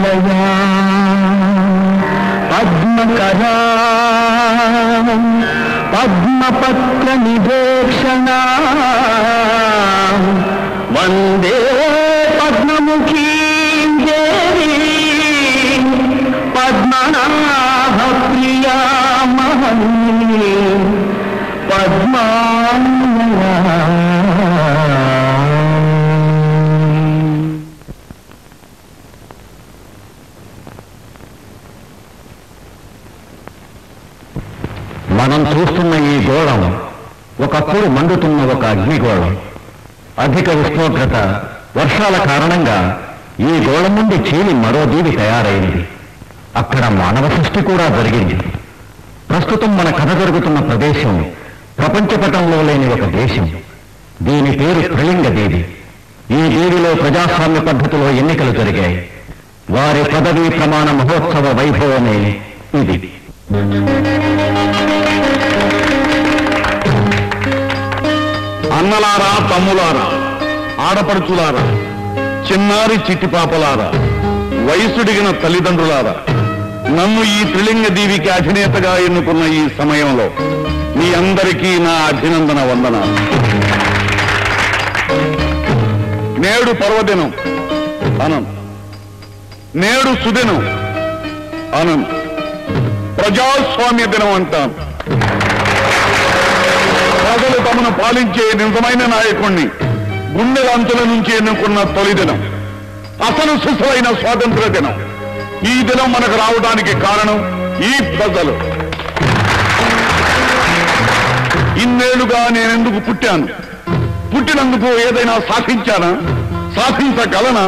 నిలయా పద్మకరా పద్మపత్ర నివేక్షణ వందే పద్మముఖీ దేవి పద్మనాభ ప్రియా మహనీ పద్మాలయా. మనం చూస్తున్న ఈ గోళం ఒకప్పుడు మండుతున్న ఒక అగ్నిగోళం. అధిక ఉష్ణోగ్రత, వర్షాల కారణంగా ఈ గోళం నుండి చీలి మరో దీవి తయారైంది. అక్కడ మానవ సృష్టి కూడా జరిగింది. ప్రస్తుతం మన కథ జరుగుతున్న ప్రదేశం ప్రపంచపటంలో లేని ఒక దేశం. దీని పేరు త్రిలింగ దేవి. ఈ దేవిలో ప్రజాస్వామ్య పద్ధతిలో ఎన్నికలు జరిగాయి. వారి పదవీ ప్రమాణ మహోత్సవ వైభవమే ఇది. అన్నలారా, తమ్ములారా, ఆడపడుచులారా, చిన్నారి చిట్టిపాపలారా, వయసుడిగిన తల్లిదండ్రులారా, నన్ను ఈ త్రిలింగ దీవికి అధినేతగా ఎన్నుకున్న ఈ సమయంలో మీ అందరికీ నా అభినందన వందనాలు. నేడు పర్వదినం అనంత్, నేడు సుదినం అనంత్, ప్రజాస్వామ్య దినం అంటాను. ప్రజలు తమను పాలించే నిజమైన నాయకుణ్ణి గుండెల అంచుల నుంచి ఎన్నుకున్న తొలి దినం, అసలు సిసలైన స్వాతంత్ర దినం. ఈ దినం మనకు రావడానికి కారణం ఈ ప్రజలు. ఇన్నేళ్లుగా నేనెందుకు పుట్టాను, పుట్టినందుకు ఏదైనా సాధించానా, సాధించగలనా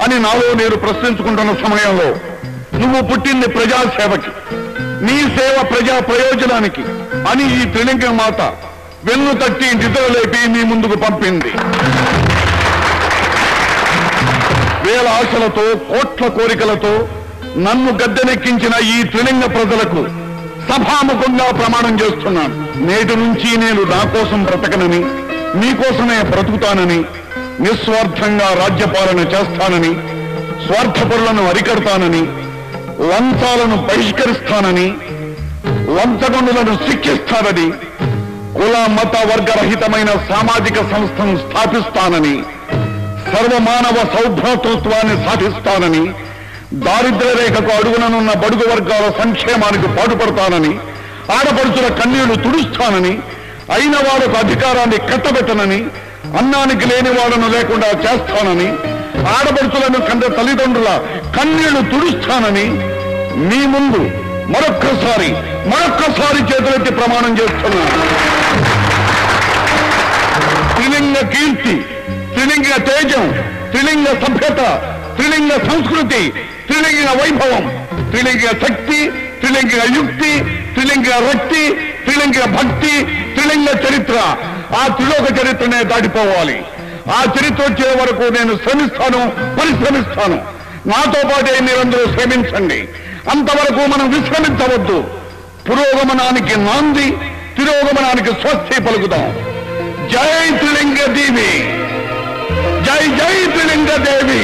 అని నాలో నేను ప్రశ్నించుకుంటున్న సమయంలో నువ్వు పుట్టింది ప్రజాసేవకి, నీ సేవ ప్రజా ప్రయోజనానికి అని ఈ త్రిలింగ మాత వెన్ను తట్టి నిద్రలేపి మీ ముందుకు పంపింది. వేల ఆశలతో, కోట్ల కోరికలతో నన్ను గద్దెనెక్కించిన ఈ త్రిలింగ ప్రజలకు సభాముఖంగా ప్రమాణం చేస్తున్నాను. నేటి నుంచి నేను నా కోసం బ్రతకనని, మీకోసమే బ్రతుకుతానని, నిస్వార్థంగా రాజ్యపాలన చేస్తానని, స్వార్థపరులను అరికడతానని, లంచాలను బహిష్కరిస్తానని, లంచగొండులను శిక్షిస్తానని, కుల మత వర్గరహితమైన సామాజిక సంస్థను స్థాపిస్తానని, సర్వమానవ సౌభ్రాతృత్వాన్ని సాధిస్తానని, దారిద్ర్య రేఖకు అడుగుననున్న బడుగు వర్గాల సంక్షేమానికి పాటుపడతానని, ఆడపడుచుల కన్నీళ్లు తుడుస్తానని, అయిన వాళ్లకు అధికారాన్ని కట్టబెట్టనని, అన్నానికి లేని వాళ్ళను లేకుండా చేస్తానని, ఆడపడుచులను కన్న తల్లిదండ్రుల కన్నీళ్లు తుడుస్తానని మీ ముందు మరొక్కసారి చేతులెత్తి ప్రమాణం చేస్తున్నాను. త్రిలింగ కీర్తి, త్రిలింగ తేజం, త్రిలింగ సభ్యత, త్రిలింగ సంస్కృతి, త్రిలింగ వైభవం, త్రిలింగ శక్తి, త్రిలింగ యుక్తి, త్రిలింగ రక్తి, త్రిలింగ భక్తి, త్రిలింగ చరిత్ర. ఆ త్రిలోక చరిత్రనే దాటిపోవాలి. ఆ చరిత్ర వచ్చే వరకు నేను శ్రమిస్తాను, పరిశ్రమిస్తాను. నాతో పాటే మీరందరూ శ్రమించండి. అంతవరకు మనం విశ్రమించవద్దు. పురోగమనానికి నాంది, తిరోగమనానికి స్వస్తి పలుకుదాం. జై త్రిలింగ దేవి, జై జై త్రిలింగ దేవి.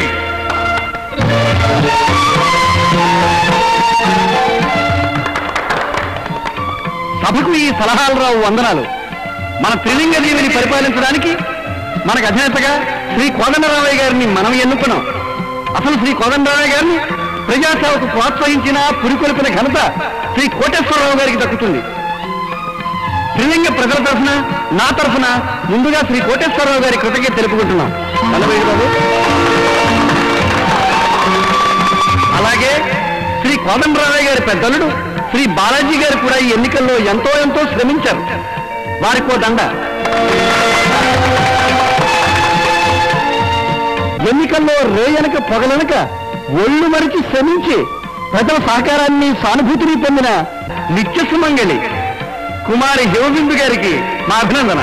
సభకు ఈ సలహాలరావు వందనాలు. మన త్రిలింగ దేవిని పరిపాలించడానికి మనకు అధినేతగా శ్రీ కోదండరామయ్య గారిని మనం ఎన్నుకున్నాం. అసలు శ్రీ కోదండరామయ్య గారిని ప్రజాసేవకు ప్రోత్సహించిన, పురికొల్పిన ఘనత శ్రీ కోటేశ్వరరావు గారికి దక్కుతుంది. త్రిలింగ ప్రజల తరఫున, నా తరఫున ముందుగా శ్రీ కోటేశ్వరరావు గారి కృతజ్ఞత తెలుపుకుంటున్నాం. అలాగే శ్రీ కోదండరామయ్య గారి పెద్దలుడు శ్రీ బాలాజీ గారు కూడా ఈ ఎన్నికల్లో ఎంతో శ్రమించారు. వారికో దండ. ఎన్నికల్లో రేయనక పొగలనక ఒళ్ళు మరిచి శ్రమించి ప్రజల సహకారాన్ని, సానుభూతిని పొందిన నిత్య సుమంగళి కుమారి హిమబిందు గారికి మా అభినందన.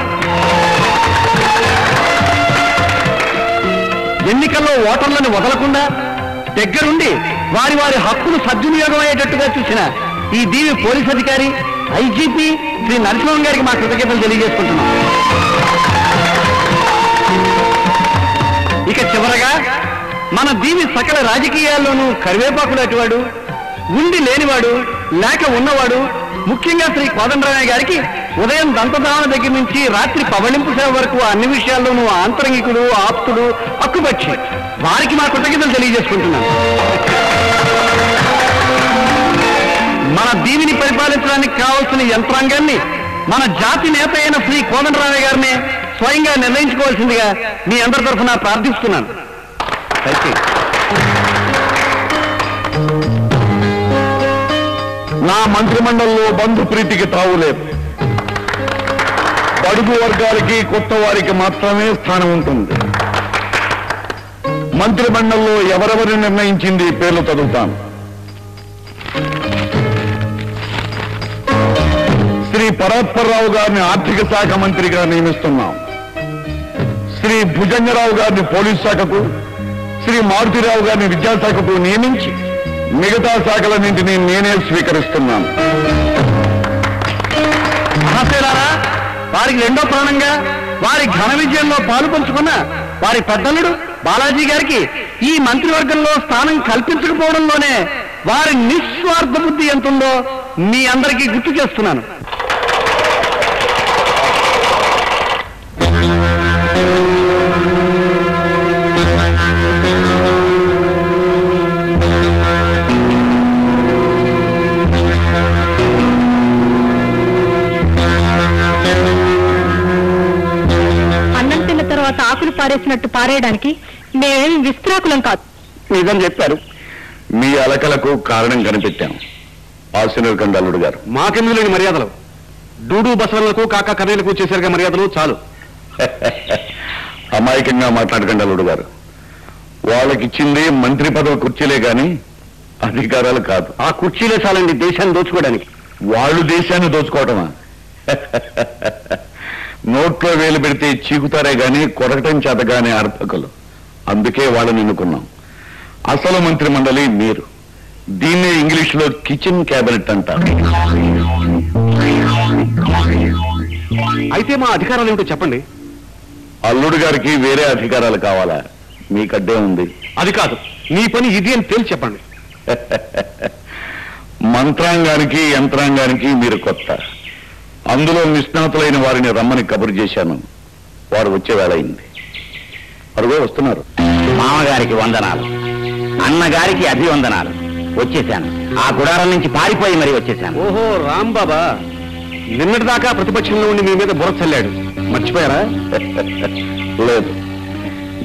ఎన్నికల్లో ఓటర్లను వదలకుండా దగ్గరుండి వారి హక్కులు సద్వినియోగం అయ్యేటట్టుగా చూసిన ఈ దీవి పోలీస్ అధికారి ఐజీపీ శ్రీ నరసింహం గారికి మా కృతజ్ఞతలు తెలియజేసుకుంటున్నాం. ఇక చివరగా మన దీవి సకల రాజకీయాల్లోనూ కరివేపాకులు అటువాడు, ఉండి లేనివాడు, లేక ఉన్నవాడు, ముఖ్యంగా శ్రీ కోదండరామయ్య గారికి ఉదయం దంతధావన దగ్గర నుంచి రాత్రి పవళింపు సేవ వరకు అన్ని విషయాల్లోనూ ఆంతరంగికుడు, ఆప్తుడు, హక్కుపక్షి. వారికి మా కృతజ్ఞతలు తెలియజేసుకుంటున్నాను. మన దీవిని పరిపాలించడానికి కావాల్సిన యంత్రాంగాన్ని మన జాతి నేత అయిన శ్రీ కోదండరామయ్య గారిని స్వయంగా నిర్ణయించుకోవాల్సిందిగా మీ అందరి తరఫున ప్రార్థిస్తున్నాను. నా మంత్రిమండలిలో బంధు ప్రీతికి తావులేదు. బడుగు వర్గాలకి, కొత్త వారికి మాత్రమే స్థానం ఉంటుంది. మంత్రిమండలిలో ఎవరెవరిని నిర్ణయించింది పేర్లు చదువుతాను. శ్రీ పరాత్పర్రావు గారిని ఆర్థిక శాఖ మంత్రిగా నియమిస్తున్నాం. శ్రీ భుజంగరావు గారిని పోలీస్ శాఖకు, శ్రీ మారుతిరావు గారిని విద్యాశాఖకు నియమించి మిగతా శాఖలన్నింటినీ నేనే స్వీకరిస్తున్నాను. మహాశయులారా, వారికి రెండో ప్రాణంగా వారి ఘన విజయంలో పాలు పంచుకున్న వారి పెద్దలుడు బాలాజీ గారికి ఈ మంత్రివర్గంలో స్థానం కల్పించకపోవడంలోనే వారి నిస్వార్థ బుద్ధి ఎంతుందో మీ అందరికీ గుర్తు చేస్తున్నాను. ఆకులు పారేసినట్టు పారేయడానికి మేమేమి విస్త్రాకులం కాదు. నిజం చెప్పారు. మీ అలకలకు కారణం కనిపెట్టాం. ఆశీర్వకండి అల్లుడు గారు. మాకెందుకు లేని మర్యాదలు, డూడు బసవలకు కాకా కర్రీలకు చేశారుగా మర్యాదలు చాలు. అమాయకంగా మాట్లాడకండి అల్లుడు గారు. వాళ్ళకిచ్చింది మంత్రి పదవి కుర్చీలే గాని అధికారాలు కాదు. ఆ కుర్చీలే చాలండి దేశాన్ని దోచుకోవడానికి. వాళ్ళు దేశాన్ని దోచుకోవటమా? నోట్లో వేలు పెడితే చీకుతారే గాని కొరకటం చేతగానే అర్భకులు. అందుకే వాళ్ళని ఎన్నుకున్నాం. అసలు మంత్రి మండలి మీరు. దీన్నే ఇంగ్లీష్లో కిచెన్ క్యాబినెట్ అంటారు. అయితే మా అధికారాలు ఏమిటో చెప్పండి. అల్లుడు గారికి వేరే అధికారాలు కావాలా? మీకడ్డే ఉంది. అది కాదు, మీ పని ఇది అని తేల్చి చెప్పండి. మంత్రాంగానికి, యంత్రాంగానికి మీరు కొత్త. అందులో నిష్ణాతులైన వారిని రమ్మని కబురు చేశాను. వారు వచ్చే వేళ అయింది. అరుగో వస్తున్నారు. మామగారికి వందనాలు, అన్నగారికి అభివందనాలు. వచ్చేశాను. ఆ గుడారం నుంచి పారిపోయి మరీ వచ్చేశాను. ఓహో, రాంబాబా నిన్నటిదాకా ప్రతిపక్షంలో ఉండి మీ మీద బుర్ర చల్లాడు, మర్చిపోయారా? లేదు,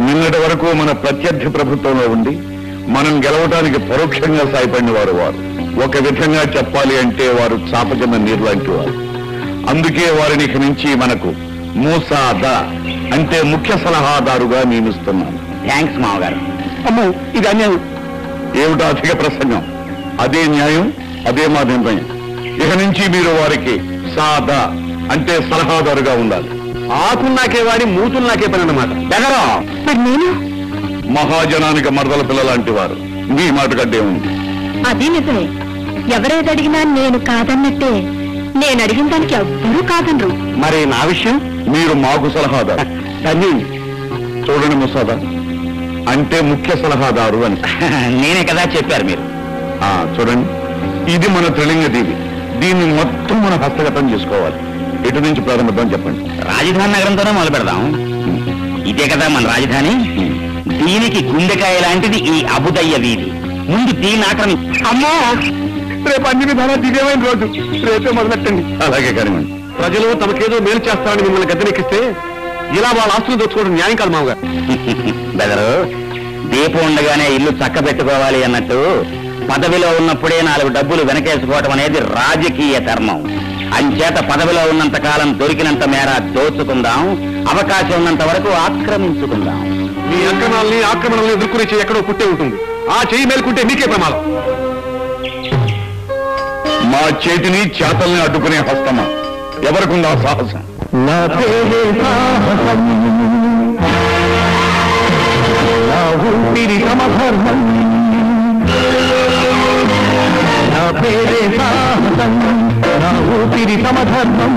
నిన్నటి వరకు మన ప్రత్యర్థి ప్రభుత్వంలో ఉండి మనం గెలవడానికి పరోక్షంగా సాయపడిన వారు. ఒక విధంగా చెప్పాలి అంటే వారు చాపకింద నీరు లాంటి వారు. అందుకే వారిని ఇక నుంచి మనకు మూసాదా అంటే ముఖ్య సలహాదారుగా నియమిస్తున్నాను. థ్యాంక్స్ మామగారు. అమ్మో, ఇది అన్యాయం. ఏమిటో అధిక ప్రసంగం? అదే న్యాయం, అదే మా నిర్ణయం. ఇక నుంచి మీరు వారికి సాదా అంటే సలహాదారుగా ఉండాలి. ఆకున్నాకే వాడి మూతుల్నాకే పని అన్నమాట. దగ్గరా మరి నేను మహాజనానికి మరదల పిల్లలాంటి వారు. మీ మాట కడ్డే ఉంది. అది నిజమే. ఎవరేది అడిగినా నేను కాదన్నట్టే. నేను అడిగిన దానికి ఎవ్వరూ కాదనరు. మరి నా విషయం? మీరు మాకు సలహాదారు. ధన్యుని. చూడండి ముసాదా అంటే ముఖ్య సలహాదారు అని. నేనే కదా చెప్పారు మీరు. చూడండి, ఇది మన త్రిలింగ దీవి. దీన్ని మొత్తం మనం హస్తగతం చేసుకోవాలి. ఎటు నుంచి ప్రారంభిద్దాం చెప్పండి. రాజధాని నగరంతోనే మొదలు పెడదాం. ఇదే కదా మన రాజధాని. దీనికి గుండెకాయ లాంటిది ఈ అబుదయ్య వీధి. ముందు దీన్ని ఆక్రమి. అమ్మో, రేపు అన్ని విధాలా దివ్యమైన రోజు. రేపే మొదలెట్టండి. అలాగే కానివ్వండి. ప్రజలు తమకేదో మేలు చేస్తామని మిమ్మల్ని గద్దెనెక్కిస్తే ఇలా వాళ్ళ ఆస్తులు దోచుకోవడం న్యాయం కాదు మామగారు. బెదరు, దీపం ఉండగానే ఇల్లు చక్క పెట్టుకోవాలి అన్నట్టు పదవిలో ఉన్నప్పుడే 4 డబ్బులు వెనకేసుకోవటం అనేది రాజకీయ ధర్మం. అంచేత పదవిలో ఉన్నంత కాలం దొరికినంత మేర దోచుకుందాం, అవకాశం ఉన్నంత వరకు ఆక్రమించుకుందాం. మీ అక్రమాలని, ఆక్రమణల్ని ఎదుర్కొనే చెయ్యి ఎక్కడో పుట్టే ఉంటుంది. ఆ చెయ్యి మేలుకుంటే మీకే ప్రమాదం. మా చేతిని చేతల్ని అడ్డుకునే హస్తమా? ఎవరికుందా సాహసం? నా పేరే సాహసం, నా ఊపిరి సమధర్మం. నా పేరే సాహసం, నా ఊపిరి సమధర్మం.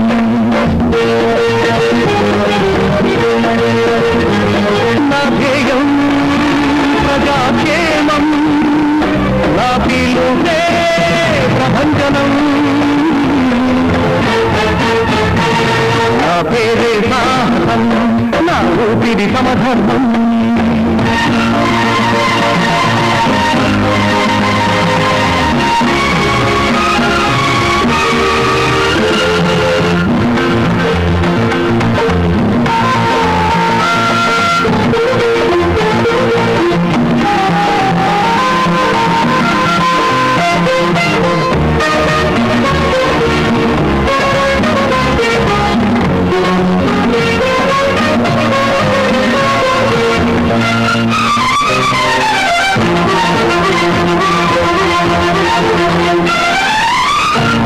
నా ధ్యేయం ప్రజాక్షేమం నా పిలుపే ప్రభంజనం నా పేరే సాహసం నా ఊపిరి సమధర్మం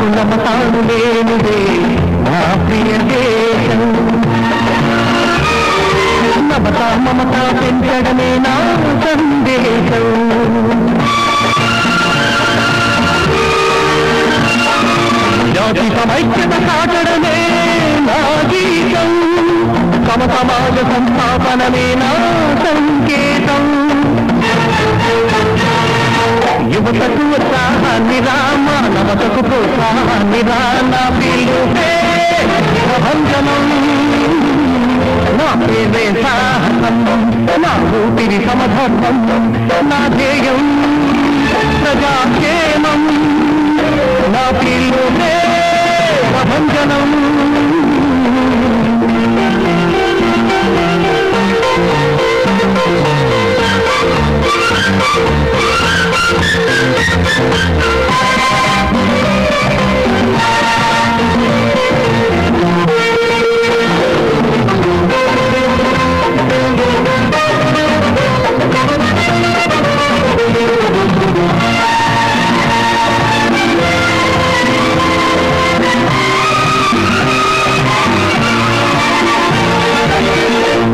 నమతాను లేనిదే నా ప్రియ దేశం నమత మమత పెంచడమే నా సందేశం జాతి సమైక్యత కాటడమే నా గీతం సమ సమాజ సంస్థాపనమే నా సంకేతం యువతకు ఉత్సాహాన్ని రామ నవతకు ప్రోత్సాహాన్ని నా పిలుపే ప్రభంజనం నా పేరే సాహసం నా ఊపిరి సమధర్మం నా ధ్యేయం ప్రజాక్షేమం నా పిలుపే ప్రభంజనం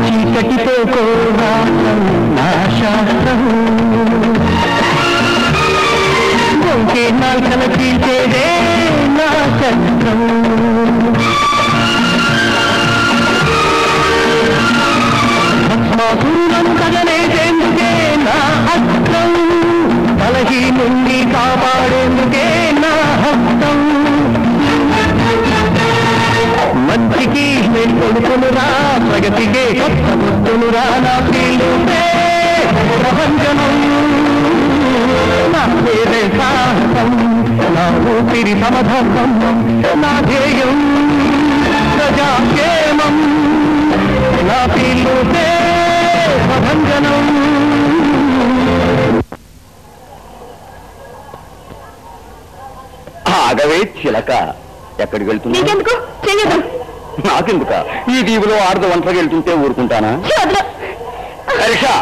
చీకటితో కోరాసం నా శాస్త్రం గొంకే నాల్కల చీల్చేదే నా శస్త్రం భస్మాసురులను తగలేసేందుకే నా అస్త్రం బలహీనుండి కాపాడేందుకే నా హస్తం మంచికి కొడుకునురా ప్రగతికే కొత్త బుద్ధునురా నా పిలుపే ప్రభంజనం నా పేరే సాహసం నా ఊపిరి సమధర్మం నా ధ్యేయం ప్రజాక్షేమం నా పిలుపే ప్రభంజనం ఆగవే చిలక ఎక్కడికి వెళ్తున్నా నీకెందుకు చెయ్యదు నాకెందుక ఈ దీవులో ఆడదు ఒంటరికి వెళ్తుంటే ఊరుకుంటానా హరిషా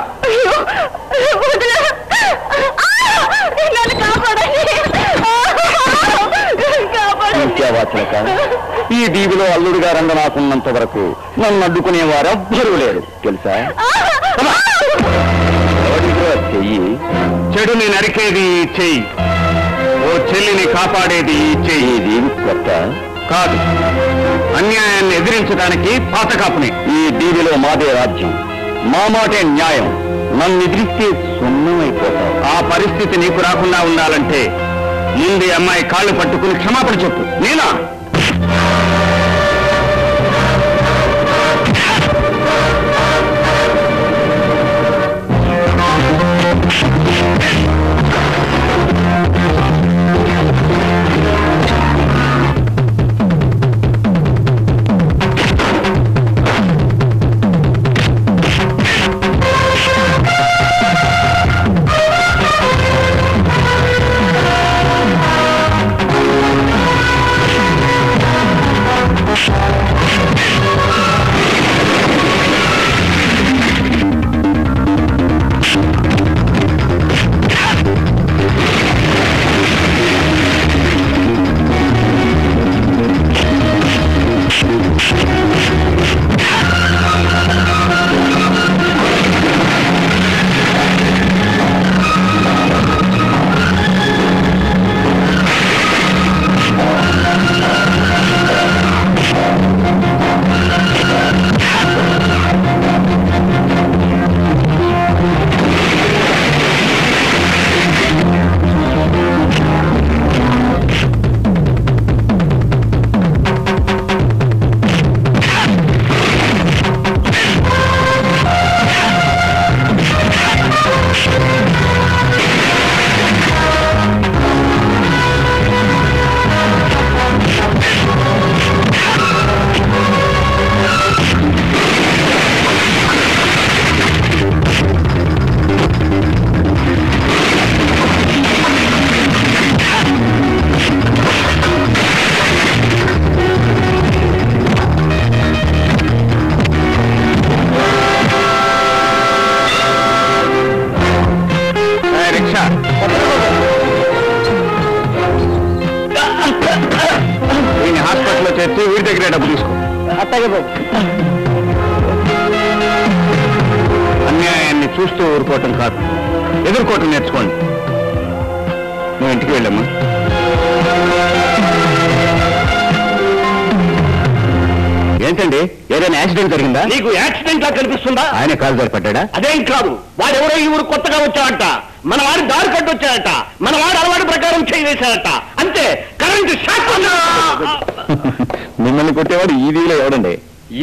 చిలక ఈ దీవిలో అల్లుడు గారంద నాకున్నంత వరకు నన్ను అడ్డుకునేవారెవ్వరూ లేరు తెలుసా చెయ్యి చెడుని నరికేది చెయ్యి ఓ చెల్లిని కాపాడేది చెయ్యి దీవి కొత్త కాదు అన్యాయాన్ని ఎదిరించడానికి పాతకాపుని ఈ దీవిలో మాదే రాజ్యం మా మాటే న్యాయం నన్ను ఎదిరిస్తే సున్నమైపోతావు ఆ పరిస్థితి నీకు రాకుండా ఉండాలంటే ముందు అమ్మాయి కాళ్ళు పట్టుకుని క్షమాపణ చెప్పు నేనా తెచ్చి వీడి దగ్గర డబ్బు తీసుకో. అత్తగా బాబు. అన్యాయాన్ని చూస్తూ ఊరుకోవటం కాదు, ఎదుర్కోవటం నేర్చుకోండి. నువ్వు ఇంటికి వెళ్ళమ్మా. ఏంటండి, ఏదైనా యాక్సిడెంట్ జరిగిందా? నీకు యాక్సిడెంట్ లా కనిపిస్తుందా? ఆయన కాలు సరిపడ్డా? అదేం కాదు, వాడెవరో ఈ ఊరు కొత్తగా వచ్చాడట, మన వాడి దారి కట్టు వచ్చాడట, మన వాడి అలవాటు ప్రకారం చేయవేశాడట, అంతే. Current shock. మిమ్మల్ని కొట్టేవాడు ఈ వీధిలో ఎవడండి?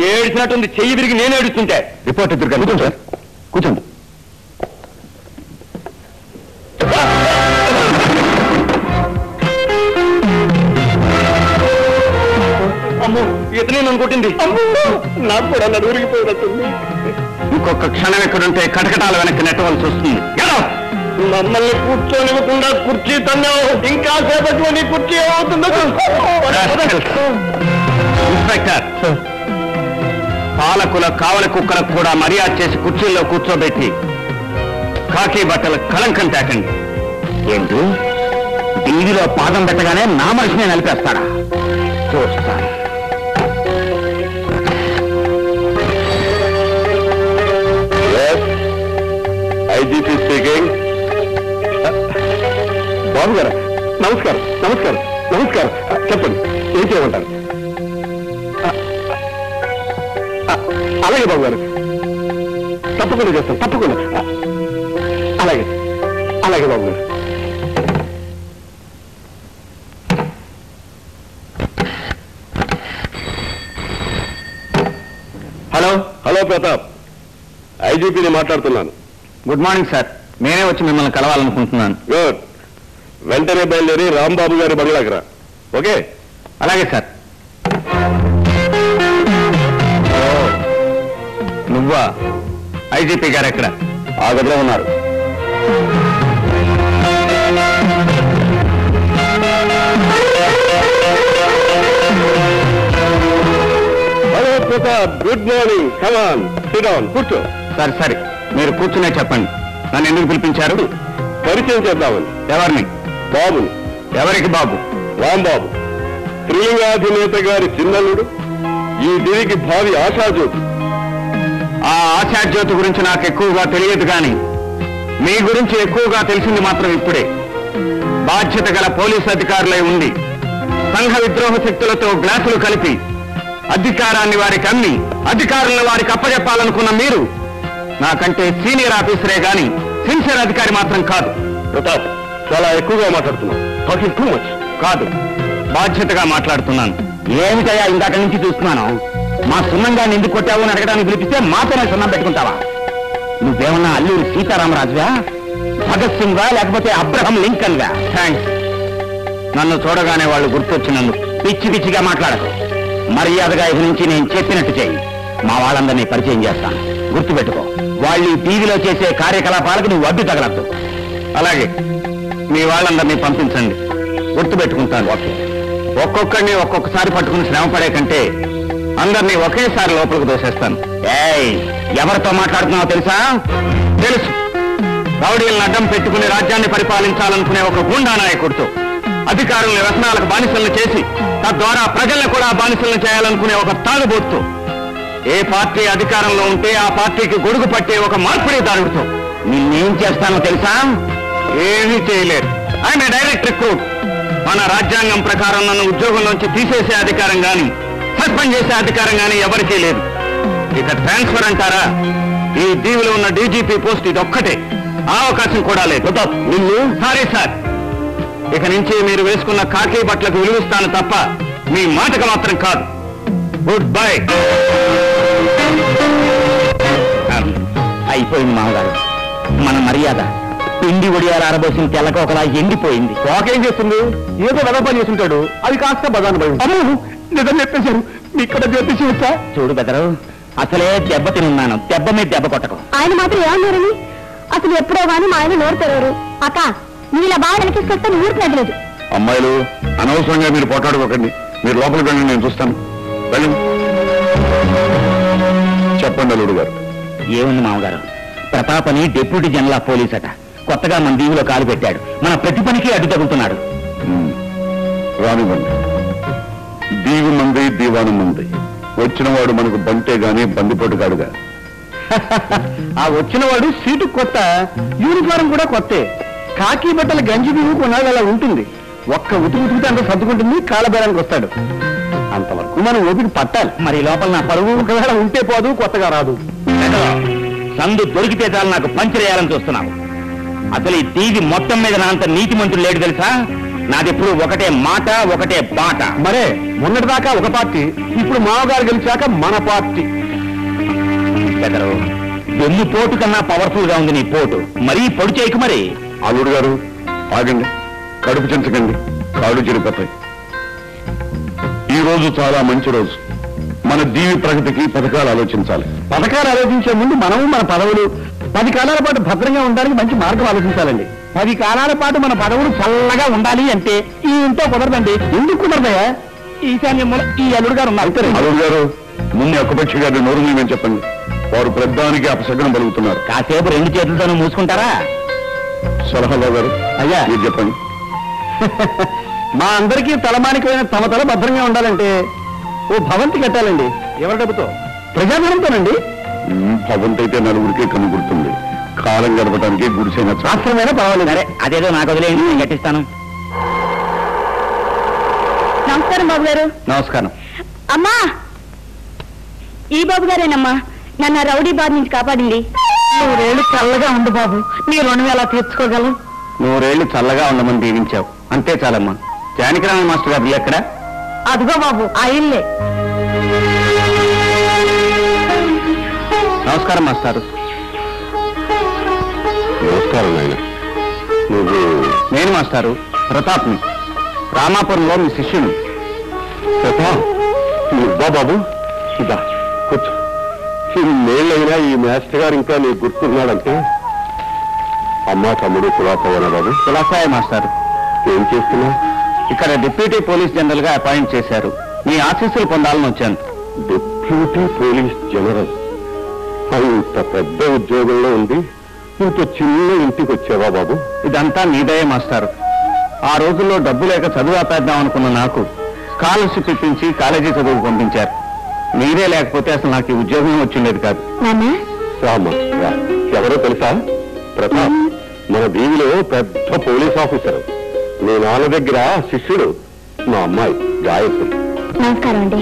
ఏడిసినట్టుంది, చెయ్యి తిరిగి నేను ఏడుస్తుంటే. రిపోర్ట్ ఇద్దరు కూర్చోండి సార్, కూర్చోండి. అమ్మో, ఇతనే నన్ను కొట్టింది. నాకు కూడా నడువురిగిపోయినట్టుంది. ఇంకొక క్షణం ఎక్కడుంటే కటకటాల వెనక్కి నెట్టవలసి వస్తుంది. మమ్మల్ని కూర్చోనివ్వకుండా కుర్చీ తన్నావు, ఇంకా సేపట్లో నీ కుర్చీ ఏమవుతుందో. ఇన్స్పెక్టర్, పాలకుల కావలి కుక్కలకు కూడా మర్యాద చేసి కుర్చీల్లో కూర్చోబెట్టి కాకి బట్టల కళంకం తాకండి. ఏంటి, వీధిలో పాదం పెట్టగానే నా మనిషిని నలిపేస్తాడా? చూస్తాను. IGP speaking. బాబు గారు నమస్కారం. నమస్కారం. నమస్కారం. చెప్పండి, ఏం చేయమంటారు? అలాగే బాబు గారు, తప్పకుండా చేస్తాను, తప్పకుండా. అలాగే అలాగే బాబు గారు. హలో. హలో ప్రతాప్, ఐజీపీని మాట్లాడుతున్నాను. గుడ్ మార్నింగ్ సార్, నేనే వచ్చి మిమ్మల్ని కలవాలనుకుంటున్నాను. గుడ్. వెంటనే బయలుదేరి రాంబాబు గారి బంగ్లాకి రా. ఓకే? అలాగే సార్. నువ్వా? ఐజీపీ గారు ఎక్కడ? ఆ గదిలో ఉన్నారు. Hello Pratap, good morning. Come on, sit down, కూర్చో. సరే సరే, మీరు కూర్చునే చెప్పండి. నన్ను ఎందుకు పిలిపించారు? పరిచయం చేద్దామని. ఎవరిని? బాబుని. ఎవరికి బాబు? రాంబాబు, త్రిలింగాధినేత గారి చిన్నల్లుడు, ఈ దివికి భావి ఆశాజ్యోతి. ఆ ఆశాజ్యోతి గురించి నాకు ఎక్కువగా తెలియదు కానీ మీ గురించి ఎక్కువగా తెలిసింది మాత్రం ఇప్పుడే. బాధ్యత గల పోలీసు అధికారులై ఉండి సంఘ విద్రోహ శక్తులతో గ్లాసులు కలిపి అధికారాన్ని వారికి అమ్మి అధికారులను వారికి అప్పచెప్పాలనుకున్న మీరు నాకంటే సీనియర్ ఆఫీసరే గాని సిన్సియర్ అధికారి మాత్రం కాదు. ప్రతాప్, చాలా ఎక్కువగా మాట్లాడుతున్నాను. Talking too much. కాదు, బాధ్యతగా మాట్లాడుతున్నాను. ఏమిటయ్యా ఇందాక నుంచి చూస్తున్నాను? మా సున్నంగా ఎందుకు కొట్టావు అని అడగడానికి పిలిపిస్తే మాతోనే సున్నం పెట్టుకుంటావా? నువ్వేమన్నా అల్లూరి సీతారామరాజుగా, భగత్ సింగ్ గా, లేకపోతే అబ్రహం లింకన్ గా? థ్యాంక్స్. నన్ను చూడగానే వాళ్ళు గుర్తొచ్చినందుకు పిచ్చి పిచ్చిగా మాట్లాడకు. మర్యాదగా ఇక నుంచి నేను చెప్పినట్టు చేయి. మా వాళ్ళందరినీ పరిచయం చేస్తాను, గుర్తుపెట్టుకో. వాళ్ళు ఈ టీవీలో చేసే కార్యకలాపాలకు నువ్వు అడ్డు తగలద్దు. అలాగే, మీ వాళ్ళందరినీ పంపించండి, గుర్తుపెట్టుకుంటాను. ఓకే. ఒక్కొక్కడిని ఒక్కొక్కసారి పట్టుకుని శ్రమ పడే కంటే అందరినీ ఒకేసారి లోపలికి దోసేస్తాను. ఏయ్, ఎవరితో మాట్లాడుతున్నావో తెలుసా? తెలుసు. రౌడీలను అడ్డం పెట్టుకుని రాజ్యాన్ని పరిపాలించాలనుకునే ఒక గూండా నాయకుడితో, అధికారులను వ్యసనాలకు బానిసలను చేసి తద్వారా ప్రజల్ని కూడా బానిసలను చేయాలనుకునే ఒక తాగుబోతుతో, ఏ పార్టీ అధికారంలో ఉంటే ఆ పార్టీకి గొడుగు పట్టే ఒక మార్పిడిదారుడితో నిన్నేం చేస్తానో తెలుసా? ఏమీ చేయలేరు. ఆయన డైరెక్ట్ రిక్రూట్. మన రాజ్యాంగం ప్రకారం నన్ను ఉద్యోగంలోంచి తీసేసే అధికారం గాని సస్పెండ్ చేసే అధికారం గాని ఎవరికీ లేదు. ఇక ట్రాన్స్ఫర్ అంటారా? ఈ దీవిలో ఉన్న డీజీపీ పోస్ట్ ఇది ఒక్కటే, ఆ అవకాశం కూడా లేదు. నిన్ను సారీ సార్, ఇక నుంచి మీరు వేసుకున్న కాకి బట్టలకు విలువిస్తాను తప్ప మీ మాటకు మాత్రం కాదు. Good bye. అయిపోయింది మామగారు, మన మర్యాద పిండి ఒడియాలు ఆరబోసిన తెల్లకోకలా ఎండిపోయింది. వాకేం చేస్తుంది? ఏదో వెద పని చేస్తుంటాడు, అది కాస్త బదాను భయం. నిజం చెప్పేశారు. మీక్కడ జ్యోతిషి వచ్చా? చూడు బెదరు, అసలే దెబ్బ తినున్నాను, దెబ్బ మీద దెబ్బ కొట్టకు. ఆయన మాత్రం ఏమన్నారని? అసలు ఎప్పుడో గాని మా ఆయన నోరు తెరవరు. అక్క, నీలా బాగా వెనకేసుకొస్తే ఊరికి నడలేదు. అమ్మాయిలు, అనవసరంగా మీరు పోటాడుకోకండి. మీరు లోపలికి వెళ్ళండి, నేను చూస్తాను. వెళ్ళండి. చెప్పండి అల్లుడు గారు. ఏముంది మామగారు, ప్రతాప్ అని డిప్యూటీ జనరల్ ఆఫ్ పోలీస్ అట, కొత్తగా మన దీవిలో కాలు పెట్టాడు. మన ప్రతి పనికి అడ్డు తగులుతున్నాడు. రానివ్వండి. దీవి మంది దీవానం ఉంది. వచ్చినవాడు మనకు బంటే గాని బందిపోటుగాడుగా. ఆ వచ్చినవాడు సీటు కొత్త, యూనిఫారం కూడా కొత్తే. కాకి బట్టల గంజి బియ్యం కొన్నాళ్ళు అలా ఉంటుంది. ఒక్క ఉతుకుతే అంత సర్దుకుంటుంది, కాలబేరానికి వస్తాడు. అంతవరకు మనం ఓపిక పట్టాలి. మరి లోపల నా పరువు ఒకవేళ ఉంటే పోదు, కొత్తగా రాదు. సందు దొరికితే చాలు నాకు పంచరేయాలని చూస్తున్నావు. అసలు ఈ టీవీ మొత్తం మీద నా అంత నీతి మంత్రులు లేడు తెలుసా? నాదెప్పుడు ఒకటే మాట, ఒకటే బాట. మరే మొన్నటిదాకా ఒక పార్టీ, ఇప్పుడు మామగారు గెలిచాక మన పార్టీ. పెదరు వెన్ను పోటు కన్నా పవర్ఫుల్ గా ఉంది నీ పోటు. మరీ పొడి చేయకు మరి. అల్లుడు గారు ఆగండి, కడుపు చెంచకండి, కాళ్ళు చెరిపోతాయి. ఈ రోజు చాలా మంచి రోజు. మన దీవి ప్రగతికి పథకాలు ఆలోచించాలి. పథకాలు ఆలోచించే ముందు మనము మన పదవులు 10 కాలాల పాటు భద్రంగా ఉండడానికి మంచి మార్గం ఆలోచించాలండి. 10 కాలాల పాటు మన పదవులు చల్లగా ఉండాలి అంటే ఈ ఇంట్లో కుదరదండి. ఎందుకు కుదరదయా? ఈశాన్యంలో ఈ అల్లుడు గారు ఉన్నారు. అల్లుడు గారు ముందు ఒక్కపక్షి గారి నోరు మీమని చెప్పండి. వారు ప్రధానికి అపశకనం పలుకుతున్నారు. కాసేపు 2 చేతులతోనూ మూసుకుంటారా? సలహారావు గారు అయ్యా మీరు చెప్పండి. మా అందరికీ తలమానికమైన తమ తల భద్రంగా ఉండాలంటే ఓ భవంతి కట్టాలండి. ఎవరి డబ్బుతో? ప్రజాధనంతోనండి. భవంతి అయితే నలుగురికి కనుగుడుతుంది. కాలం గడపడానికి గుడిసైన శాస్త్రమైనా పర్వాలేదు. అరే అదేదో నాకు వదిలేయండి, నేను కట్టిస్తాను. నమస్కారం బాబు గారు. నమస్కారం. అమ్మా, ఈ బాబు గారేనమ్మా నన్ను ఆ రౌడీ బాధ నుంచి కాపాడింది. 100 ఏళ్ళు చల్లగా ఉండు బాబు, నీ రుణం ఎలా తీర్చుకోగలవు? 100 ఏళ్ళు చల్లగా ఉండమని దీవించావు, అంతే చాలమ్మా. జానకిరామ మాస్టర్ గారు ఎక్కడ? అదిగో బాబు ఆ ఇల్లే. నమస్కారం మాస్టారు. నమస్కారం నాయన. నువ్వు? నేను మాస్టారు ప్రతాప్ని, రామాపురంలో మీ శిష్యుని. ప్రతాప్ నువ్వా బాబు? ఇదా కూర్చో. ఇన్నేళ్ళైనా ఈ మాస్టర్ గారు ఇంకా నీకు గుర్తున్నాడంటే అమ్మా తమ్ముడు కులాసయ్యనా బాబు? కులాసాయ మాస్టారు. ఏం చేస్తున్నావు? ఇక్కడ డిప్యూటీ పోలీస్ జనరల్ గా అపాయింట్ చేశారు. మీ ఆశీస్సులు పొందాలని వచ్చాను. Deputy police general? అంత పెద్ద ఉద్యోగంలో ఉంది ఇంత చిన్న ఇంటికి వచ్చావా బాబు? ఇదంతా నీదయే మాస్టారు. ఆ రోజుల్లో డబ్బు లేక చదువు ఆపేద్దాం అనుకున్న నాకు స్కాలర్షిప్ ఇప్పించి కాలేజీ చదువుకు పంపించారు. మీరే లేకపోతే అసలు నాకు ఈ ఉద్యోగం వచ్చిండేది కాదు. రామ్మా రా. ఎవరో తెలుసా? ప్రతాప్ మన దీవిలో పెద్ద పోలీస్ ఆఫీసర్. మీ నాన్న దగ్గర శిష్యుడు. మా అమ్మాయి గాయత్రి. నమస్కారం అండి.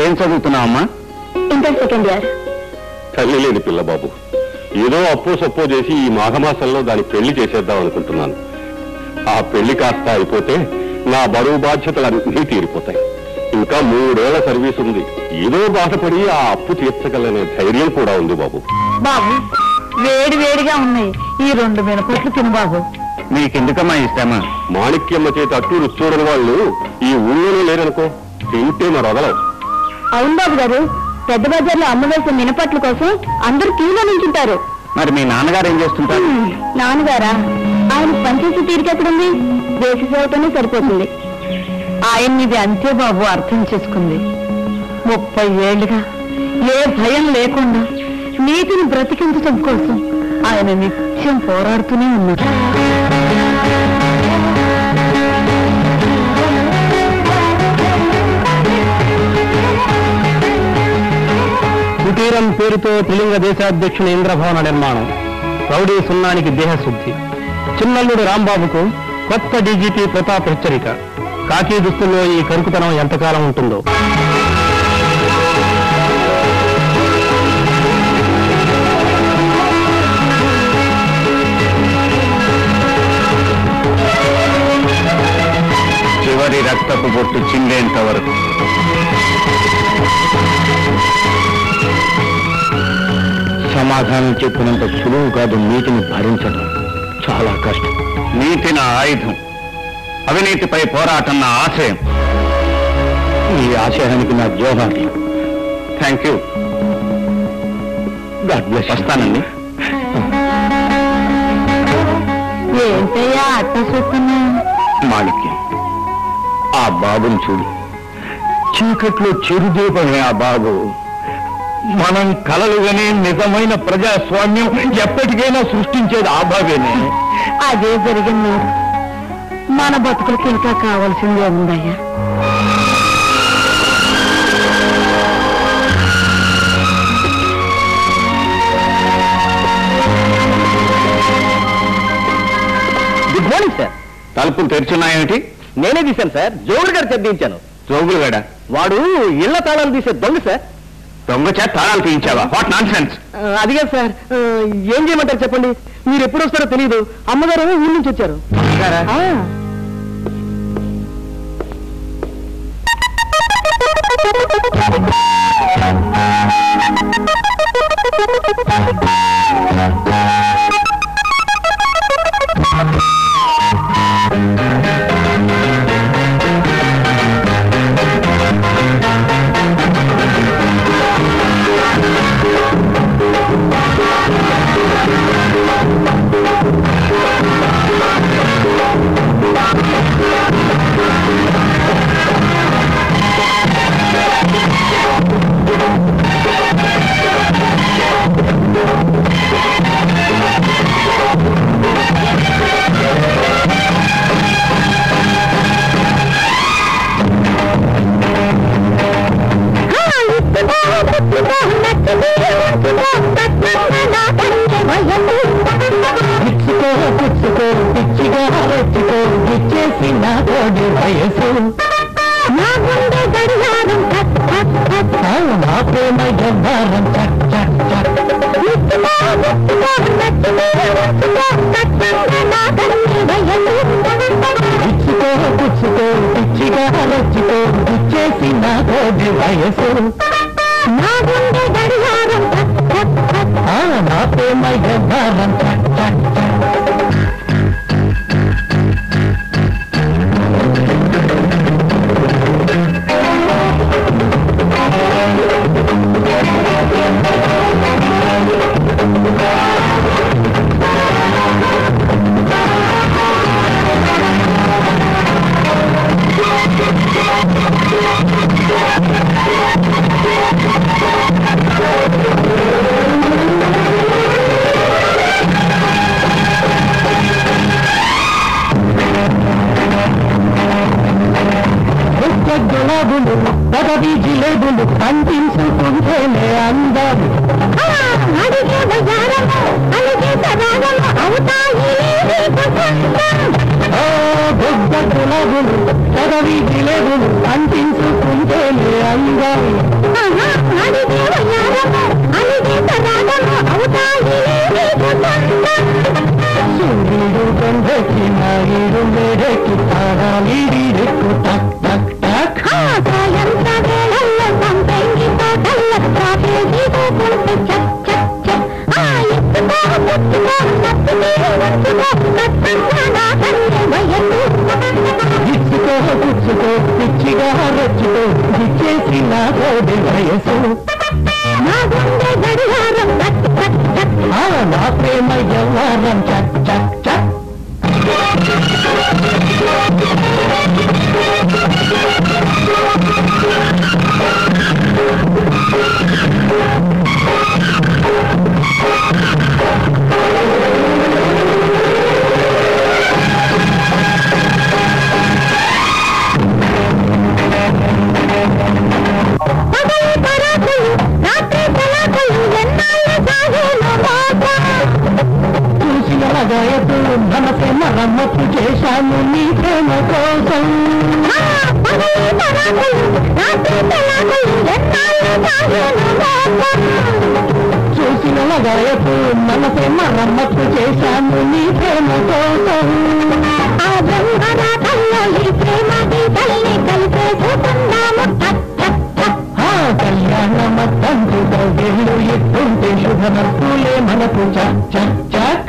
ఏం చదువుతున్నావు అమ్మా? Inter second year. తల్లి లేని పిల్ల బాబు. ఏదో అప్పో సప్పో చేసి ఈ మాఘమాసంలో దాని పెళ్లి చేసేద్దాం అనుకుంటున్నాను. ఆ పెళ్లి కాస్త అయిపోతే నా బరువు బాధ్యతలన్నీ తీరిపోతాయి. ఇంకా 3 ఏళ్ల సర్వీస్ ఉంది. ఏదో బాధపడి ఆ అప్పు తీర్చగలనే ధైర్యం కూడా ఉంది బాబు. బాబు వేడి వేడిగా ఉన్నాయి, ఈ 2 మినపట్లు తిను బాబు. మీకెందుకమ్మా ఇస్తామా? మాణిక్యమ్మ చేత అట్టు రుచి చూడని వాళ్ళు ఈ ఊళ్ళోనే లేరనుకో, తింటే మరి వదలవు. అవును బాబు గారు, పెద్ద బజార్లో అమ్మవేసిన మినపట్ల కోసం అందరూ క్యూలో నించుంటారు. మరి మీ నాన్నగారు ఏం చేస్తుంటారు? నాన్నగారా, ఆయన పనిచేసే తీరికెక్కడుంది? దేశ సేవతోనే సరిపోతుంది. ఆయన ఇది అంతే బాబు అర్థం చేసుకుంది. 30 ఏళ్లుగా ఏ భయం లేకుండా నీతిని బ్రతికించడం కోసం ఆయన నిత్యం పోరాడుతూనే ఉన్నారు. కుటీరం పేరుతో త్రిలింగ దేశాధ్యక్షుని ఇంద్రభవన నిర్మాణం, రౌడీ సున్నానికి దేహశుద్ధి, చిన్నల్లుడు రాంబాబుకు కొత్త డీజీపీ ప్రతాప్ హెచ్చరిక. కాకి దుస్తుల్లో ఈ కరుకుతనం ఎంతకాలం ఉంటుందో. చివరి రక్తపు బొట్టు చిందేంత వరకు. సమాధానం చెప్పినంత సులువు కాదు నీతిని భరించడం, చాలా కష్టం. నీతి నా ఆయుధం, అవినీతిపై పోరాటం నా ఆశయం. ఈ ఆశయానికి నా జోహార్లు. Thank you. God bless. వస్తానండి. ఏంటయ్యా అట్ట చూస్తున్నా? మాణిక్యం, ఆ బాబుని చూడు. చీకట్లో చిరుదీపమే ఆ బాబు. మనం కలలుగానే నిజమైన ప్రజాస్వామ్యం ఎప్పటికైనా సృష్టించేది ఆ బాబేనే. అదే జరిగింది. మన బతుకులకి ఇంకా కావాల్సిందే ఉందయ్యా. Good morning sir. తలుపులు తెరుచున్నాయేమిటి? నేనే తీశాను సార్. జోగుడు గారు తెప్పించాను. జోగులు గడ వాడు ఇళ్ల తాళాలు తీసే దొంగ సార్. దొంగ చేత తాళాలు తీయించావా? What nonsense. అదిగా సార్, ఏం చేయమంటారు చెప్పండి. మీరు ఎప్పుడు వస్తారో తెలియదు. అమ్మగారు ఊరి నుంచి వచ్చారు. గులాబులు పదవి జిలేబులు పంపించుకుంటేనే అందరు బుద్ధ గులాబులు పదవి జిలేబులు పంపించుకుంటేనే అందరు సూర్యుడు గంధకి నాయుడు మేడకి తారాలిడికు టక్ టక్ టక్ ఇచ్చుకో పుచ్చుకో పిచ్చిగా రచ్చుకో ఇచ్చేసి నా తోడి వయసు నా ప్రేమ యవ్వారం చక్ చక్ చక్ చూసినగాయతు మనసే మరమ్మత్తు చేశాను నీ ప్రేమ కోసం చూసినగాయతు మనసే మరమ్మత్తు చేశాను నీ ప్రేమ కోసం కళ్యాణమత్తంటు గౌగిళ్ళు ఎత్తుంటే శుభమస్తులే మనకు చక్ చక్ చక్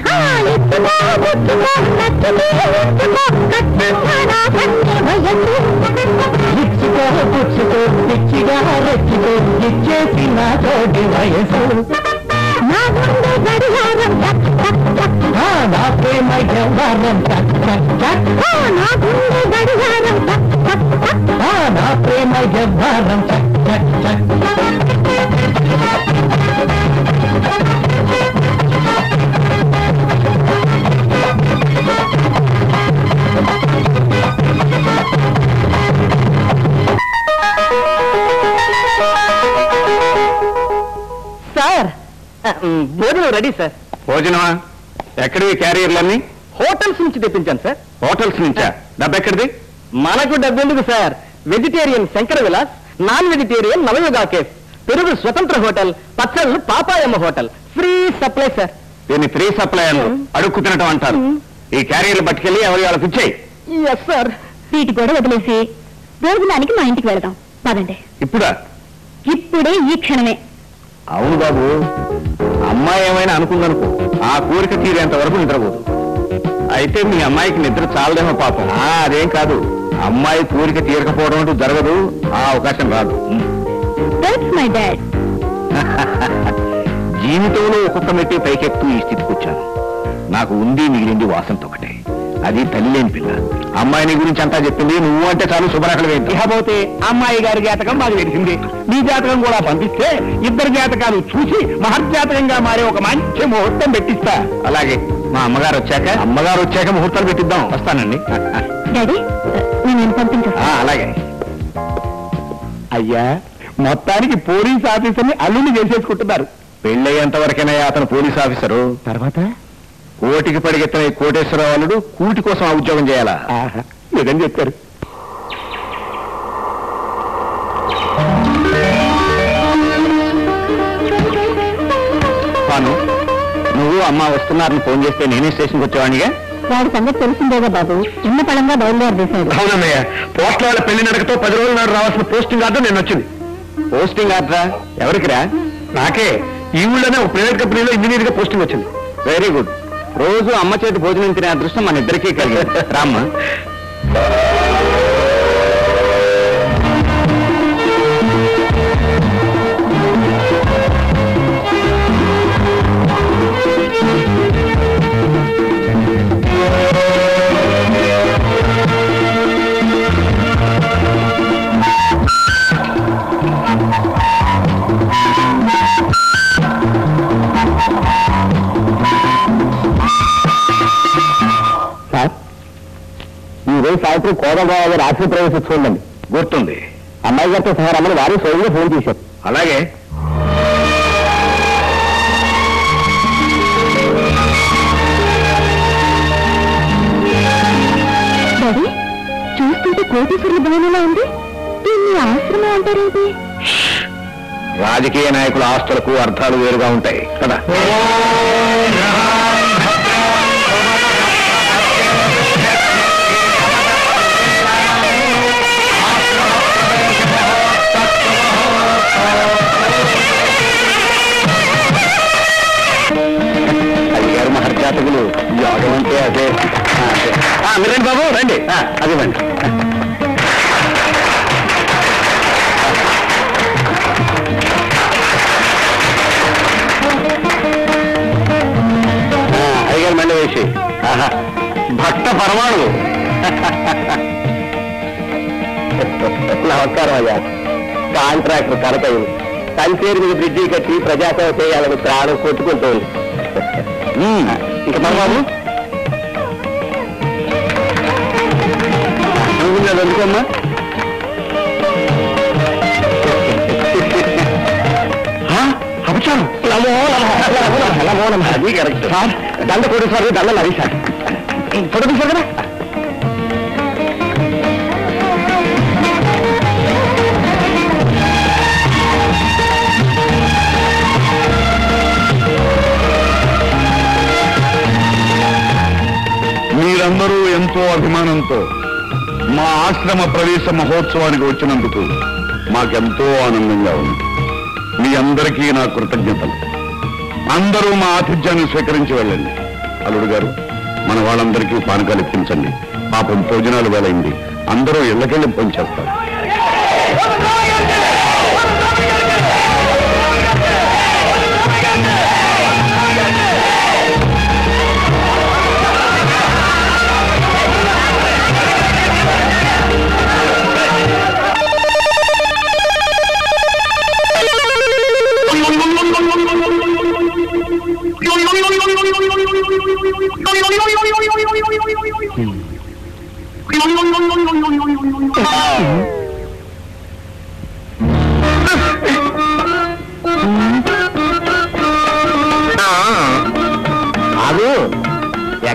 ఇచ్చుకో పుచ్చుకో పిచ్చిగా రెచ్చుకో ఇచ్చేసి నా తోటి వయసు నా ప్రేమ వ్యవహారం చక్ చక్ చక్ నా ప్రేమ వ్యవహారం చక్ చక్ చక్ సార్ భోజనం రెడీ సార్. భోజనమా? ఎక్కడివి క్యారియర్లన్నీ? హోటల్స్ నుంచి తెప్పించాను సార్. హోటల్స్ నుంచా? డబ్బు ఎక్కడిది? మనకు డబ్బెందుకు sir? Vegetarian Shankara Vilas, non vegetarian Navayuga cafe, పెరుగు స్వతంత్ర హోటల్, పచ్చళ్ళు Papayamma hotel, free supply sir. దీన్ని ఫ్రీ సప్లై అను అడుక్కు తినటం అంటారు. ఈ క్యారియర్లు పట్టుకెళ్ళి ఎవరి వాళ్ళకి ఇచ్చేయి. Yes sir. వీటి కూడా వదిలేసి భోజనానికి మా ఇంటికి వెళదాం పదండి. ఇప్పుడా? ఇప్పుడే, ఈ క్షణమే. అవును బాబు, అమ్మాయి ఏమైనా అనుకుందనుకో, ఆ కోరిక తీరేంత వరకు నిద్రపోదు. అయితే మీ అమ్మాయికి నిద్ర చాలదేమో పాపం. అదేం కాదు, అమ్మాయి కోరిక తీరకపోవడం అంటూ జరగదు, ఆ అవకాశం రాదు. That's my dad. జీవితంలో ఒక్కొక్క మెట్టి పైకెత్తు ఈ స్థితికి వచ్చాను. నాకు ఉంది మిగిలింది వాసంత ఒకటే, అది తల్లి లేని పిల్ల. అమ్మాయిని గురించి అంతా చెప్పింది, నువ్వు అంటే చాలు శుభ్రకలు వేయండి. ఇకపోతే అమ్మాయి గారి జాతకం మాకు తెలిసింది. మీ జాతకం కూడా పంపిస్తే ఇద్దరు జాతకాలు చూసి మహర్జాతకంగా మారే ఒక మంచి ముహూర్తం పెట్టిస్తా. అలాగే, మా అమ్మగారు వచ్చాక ముహూర్తాలు పెట్టిద్దాం. వస్తానండి. డాడీ, నేను పంపించేస్తా. అలాగే. అయ్యా, మొత్తానికి పోలీస్ ఆఫీసర్ని అల్లుని చేసేసుకుంటున్నారు. పెళ్ళయ్యేంత వరకైనా అతను పోలీస్ ఆఫీసరు. తర్వాత కోటికి పడిగెత్తిన ఈ కోటేశ్వరరావు వాళ్ళుడు కూటి కోసం ఆ ఉద్యోగం చేయాలా? నిజం చెప్పారు. పాను, నువ్వు అమ్మ వస్తున్నారని ఫోన్ చేస్తే నేనే స్టేషన్కి వచ్చేవాడిగా. వాడి సంగతి తెలిసిందేగా బాబు, చిన్న పడంగా బయలుదేరదేశాడు. అవునన్నయ్య, పోస్టుల వాళ్ళ పెళ్లి నడకతో 10 రోజుల నాడు రావాల్సిన పోస్టింగ్ ఆర్డర్ నేను వచ్చింది. పోస్టింగ్ ఆర్డరా? ఎవరికిరా? నాకే. ఈ ఊళ్ళోనే ఒక ప్రైవేట్ కంపెనీలో ఇంజనీర్ గా పోస్టింగ్ వచ్చింది. Very good. రోజు అమ్మ చేతి భోజనం తినే అదృష్టం మన ఇద్దరికీ కలిగింది. రామ్మ. ఈరోజు సాయంత్రం కోదండరావు గారు ఆశీర్వ ప్రవేశిస్తూ ఉందండి. గుర్తుంది. అమ్మాయి గారితో సహా రమ్మని వారి స్వయంగా ఫోన్ చేశారు. అలాగే. డాడీ, చూస్తుంటే కోటేశ్వరుల భవనంలో ఉంది. దీన్ని ఆశ్రమం అంటారేంటి? రాజకీయ నాయకుల ఆస్తులకు అర్థాలు వేరుగా ఉంటాయి కదా. అయ్యారు మహర్జాతకులు. యోగం అంటే అదే. మీరండి బాబు, రండి. అదివ్వండి. అయ్యారు మళ్ళీ వేసి భక్త పరమాణువు. నమస్కారం అయ్యా. కాంట్రాక్టర్ కనకయ్య కంచేరు మీద బ్రిడ్జి కట్టి ప్రజాసేవ చేయాలని ప్రాణం కొట్టుకుంటోంది. ఇక బాబు ఎందుకమ్మా? అపచారం. అది కరెక్ట్ సార్. దండ కోటేశ్వర దండలు అది సార్. ఫోటో తీసారు కదా. మీరందరూ ఎంతో అభిమానంతో మా ఆశ్రమ ప్రవేశ మహోత్సవానికి వచ్చినందుకు మాకెంతో ఆనందంగా ఉంది. మీ అందరికీ నా కృతజ్ఞతలు. అందరూ మా ఆతిథ్యాన్ని స్వీకరించి వెళ్ళండి. అల్లుడు గారు, మన వాళ్ళందరికీ పానకాలు ఇప్పించండి. పాపం భోజనాలు వేలైంది. అందరూ ఇళ్ళకెళ్ళి పంచేస్తారు.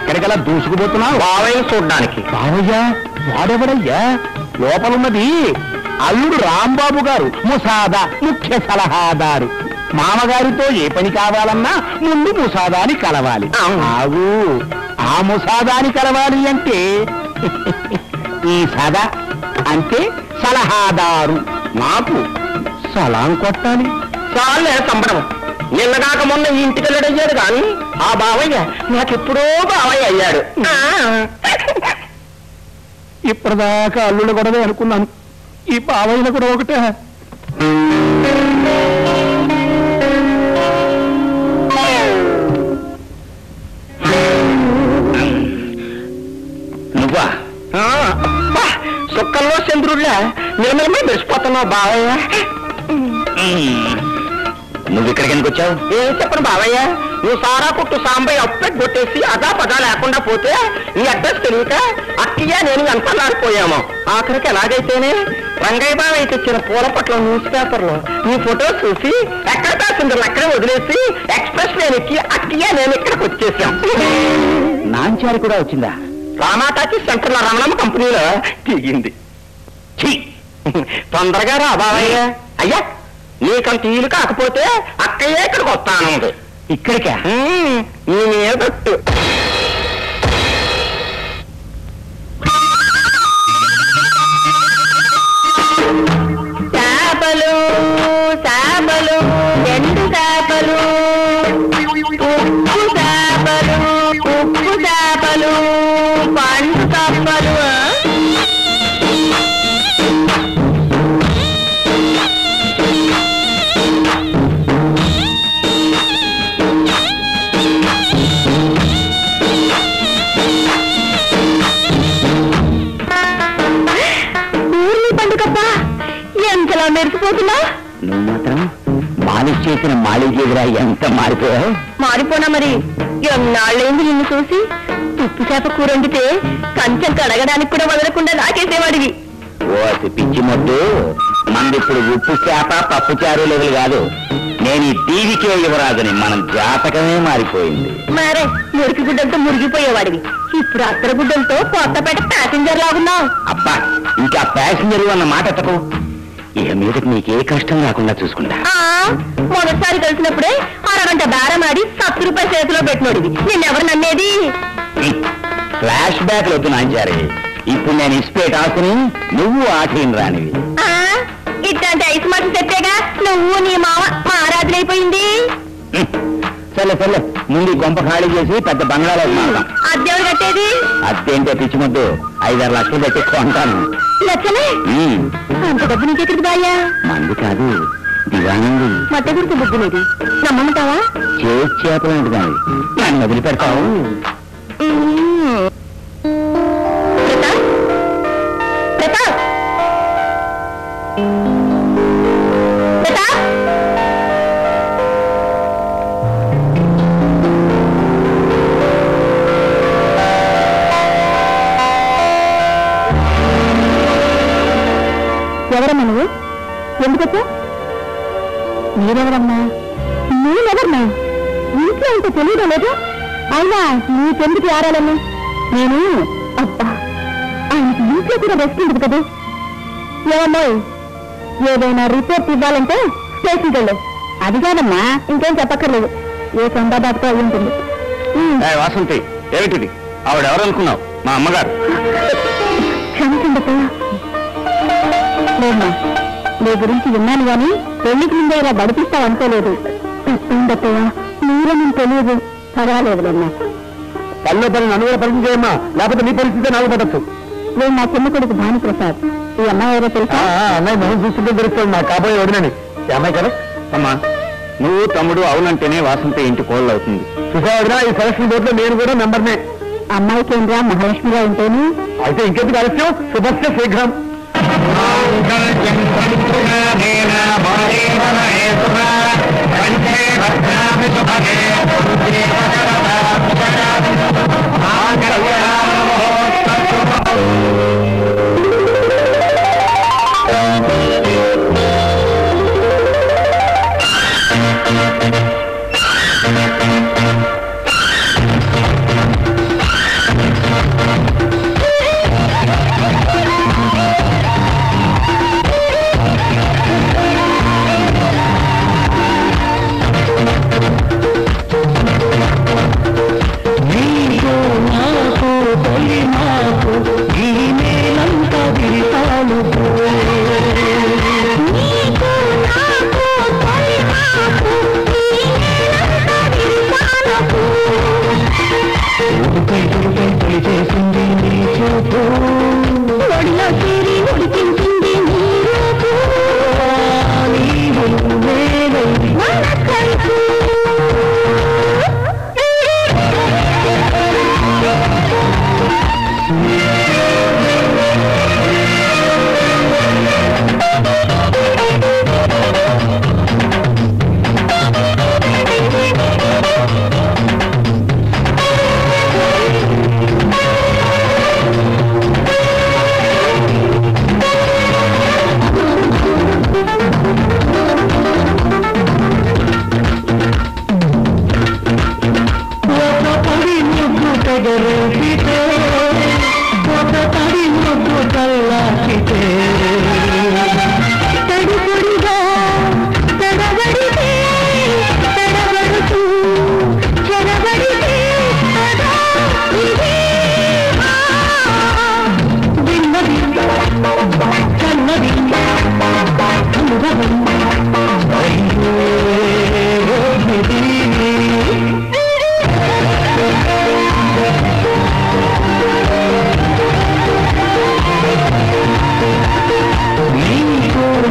ఎక్కడికలా దూసుకుపోతున్నావు? బావయ్య చూడ్డానికి. బావయ్య వాడెవడయ్యా? లోపలున్నది అల్లుడు రాంబాబు గారు, ముసాదా ముఖ్య సలహాదారు. మామగారితో ఏ పని కావాలన్నా ముందు ముసాదాని కలవాలి. ఆగు, ఆ ముసాదాని కలవాలి అంటే ఈ సదా అంటే సలహాదారు. నాకు సలాం కొట్టాలి. చాలే సంబరం. నిన్నగాక మొన్న ఈ ఇంటికి వెళ్ళడయ్యాడు కానీ ఆ బావయ్య నాకెప్పుడో బావయ్య అయ్యాడు. ఇప్పటిదాకా అల్లుడు గొడవే అనుకున్నాను, ఈ బావయ్యలు కూడా ఒకటే. నువ్వా? సుక్కల్లో చంద్రుళ్ళ నిర్మలమే మెరిసిపోతున్నావు బావయ్య. నువ్వు ఇక్కడికి ఎందుకు వచ్చావు? ఏం చెప్పను బావయ్య, నువ్వు సారా కొట్టు సాంబయ్య అప్పెట్ కొట్టేసి అదా పదా లేకుండా పోతే నీ అడ్రస్ తెలియక అక్కయ్య నేను వెంటలాడిపోయాము. ఆఖరికి ఎలాగైతేనే రంగయ్య బావయ్య తెచ్చిన పూల పట్ల న్యూస్ పేపర్లో నీ ఫోటో చూసి ఎక్కడ ప్యాసింజర్లు అక్కడే వదిలేసి ఎక్స్ప్రెస్ ట్రైన్ ఎక్కి అక్కయ్య నేను ఇక్కడికి వచ్చేసాం. నాంచారి కూడా వచ్చిందా? రామాటాకి సెంటర్ల రమణమ్మ కంపెనీలో దిగింది. తొందరగా రా బావయ్య. అయ్యా నీకంత ఇల్లు కాకపోతే అక్కయ్యే ఇక్కడికి వస్తాను. ఇక్కడికా? నీ మీద పెట్టు. చేపలు చేపలు ఎండు చేపలు ఉప్పు చేపలు ఉప్పు చేపలు పండు కప్పలు. ఎంతలా మెరిసిపోతున్నా? నువ్వు మాత్రం మాలిష్ చేసిన మాళీజీరా ఎంత మారిపోయావు? మారిపోనా మరి. ఎన్నాళ్ళైంది నిన్ను చూసి. ఉప్పు చేప కూర వండితే కంచెం కడగడానికి కూడా వదలకుండా నాకేసేవాడివి. ఓ పిచ్చి మొద్దు, మందిప్పుడు ఉప్పు చేప పప్పు చారు లెవెల్ కాదు. నేను ఈ టీవీకే యువరాజుని. మనం జాతకమే మారిపోయింది. మరే మురికి గుడ్డలతో మురిగిపోయేవాడివి, ఇప్పుడు అత్తర గుడ్డలతో కొత్తపేట ప్యాసింజర్ లాగున్నావు. అబ్బా, ఇంకా ప్యాసింజర్ అన్న మాట ఎత్తకు. ఇక మీదకి నీకే కష్టం రాకుండా చూసుకుంటా. మొదటిసారి కలిసినప్పుడే అరగంట బేరమాడి 70 రూపాయలు చేతిలో పెట్టినోడివి. నిన్నెవరు నమ్మేది? ఫ్లాష్ బ్యాక్ వద్దు నాంచారి. ఇప్పుడు నేను ఇస్పేట్ ఆకుని, నువ్వు ఆటేం రానివి. ఇట్లాంటి ఐసు మాట చెప్పేగా నువ్వు నీ మామ మహారాజులైపోయింది. సరే సరే, ముందు గొంప ఖాళీ చేసి పెద్ద బంగాళా మాట్లాడదాం. అద్దెవరు కట్టేది? అద్దెంటే పిచ్చి ముద్దు, 5-6 లక్షలు పెట్టేసుకో అంటాను. లక్షలే? అంత డబ్బు నీకెక్కడికి బాయ్యా? మంది కాదు, దివానంది. మధ్య గురించి బుద్ధి లేదు, నమ్మంటావా? చేసి చేపలంటు దాన్ని నన్ను వదిలిపెడతావు. ఎవరమ్మా నువ్వు? ఎందుకొచ్చా? మీరెవరమ్మా? నేనెవరన్నా? ఇంట్లో ఇంత తెలియడం లేదు. అయినా నీకెందుకు ఆరాలమ్మా? నేను అబ్బా, ఆయనకి ఇంట్లో కూడా రెస్ట్ ఉంటుంది కదా. ఏమమ్మా, ఏదైనా రిపోర్ట్ ఇవ్వాలంటే స్టేషన్కి వెళ్ళు. అది కాదమ్మా, ఇంకేం చెప్పక్కర్లేదు. ఏ సందాబాద్తో అయి ఉంటుంది. వాసంతి, ఏమిటిది? ఆవిడెవరనుకున్నావు? మా అమ్మగారు. క్షమించండి లేమ్మా, నీ గురించి విన్నాను గాని పెళ్లికి ముందే ఇలా బడిపిస్తావు అనుకోలేదు. తప్పేందత్తయ్యా, మీరే నేను తెలియదు. పర్వాలేదులేమ్మా. పనిలో పని నన్ను కూడా పరిచయం చేయమ్మా, లేకపోతే నీ పరిస్థితి నాకు పడచ్చు. నేను నా చిన్న కొడుకు భానుప్రసాద్. ఈ అమ్మాయి ఎవరో తెలుసా? అమ్మాయి మొహం చూస్తుంటే తెలుస్తుంది నా కాబోయే వదినని. ఈ అమ్మాయి కదా? అమ్మా, నువ్వు తమ్ముడు అవునంటేనే వాసంతి ఇంటి కోళ్ళు అవుతుంది. చూసావునా, ఈ సెలక్షన్ బోర్డులో నేను కూడా మెంబర్నే. అమ్మాయి కేంద్ర మహాలక్ష్మిగా ఉంటేనే. అయితే ఇంకెందుకు ఆలస్యం? శుభస్య శీఘ్రం.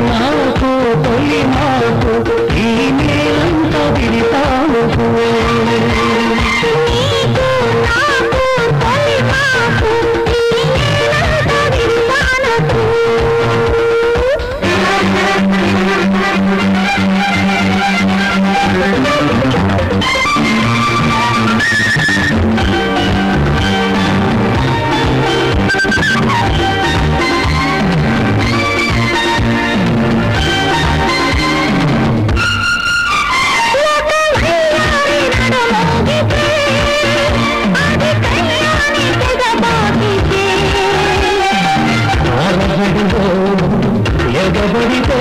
నాకు తొలి మాకు ఈ నేలంతా విడితాను ఎగబడితే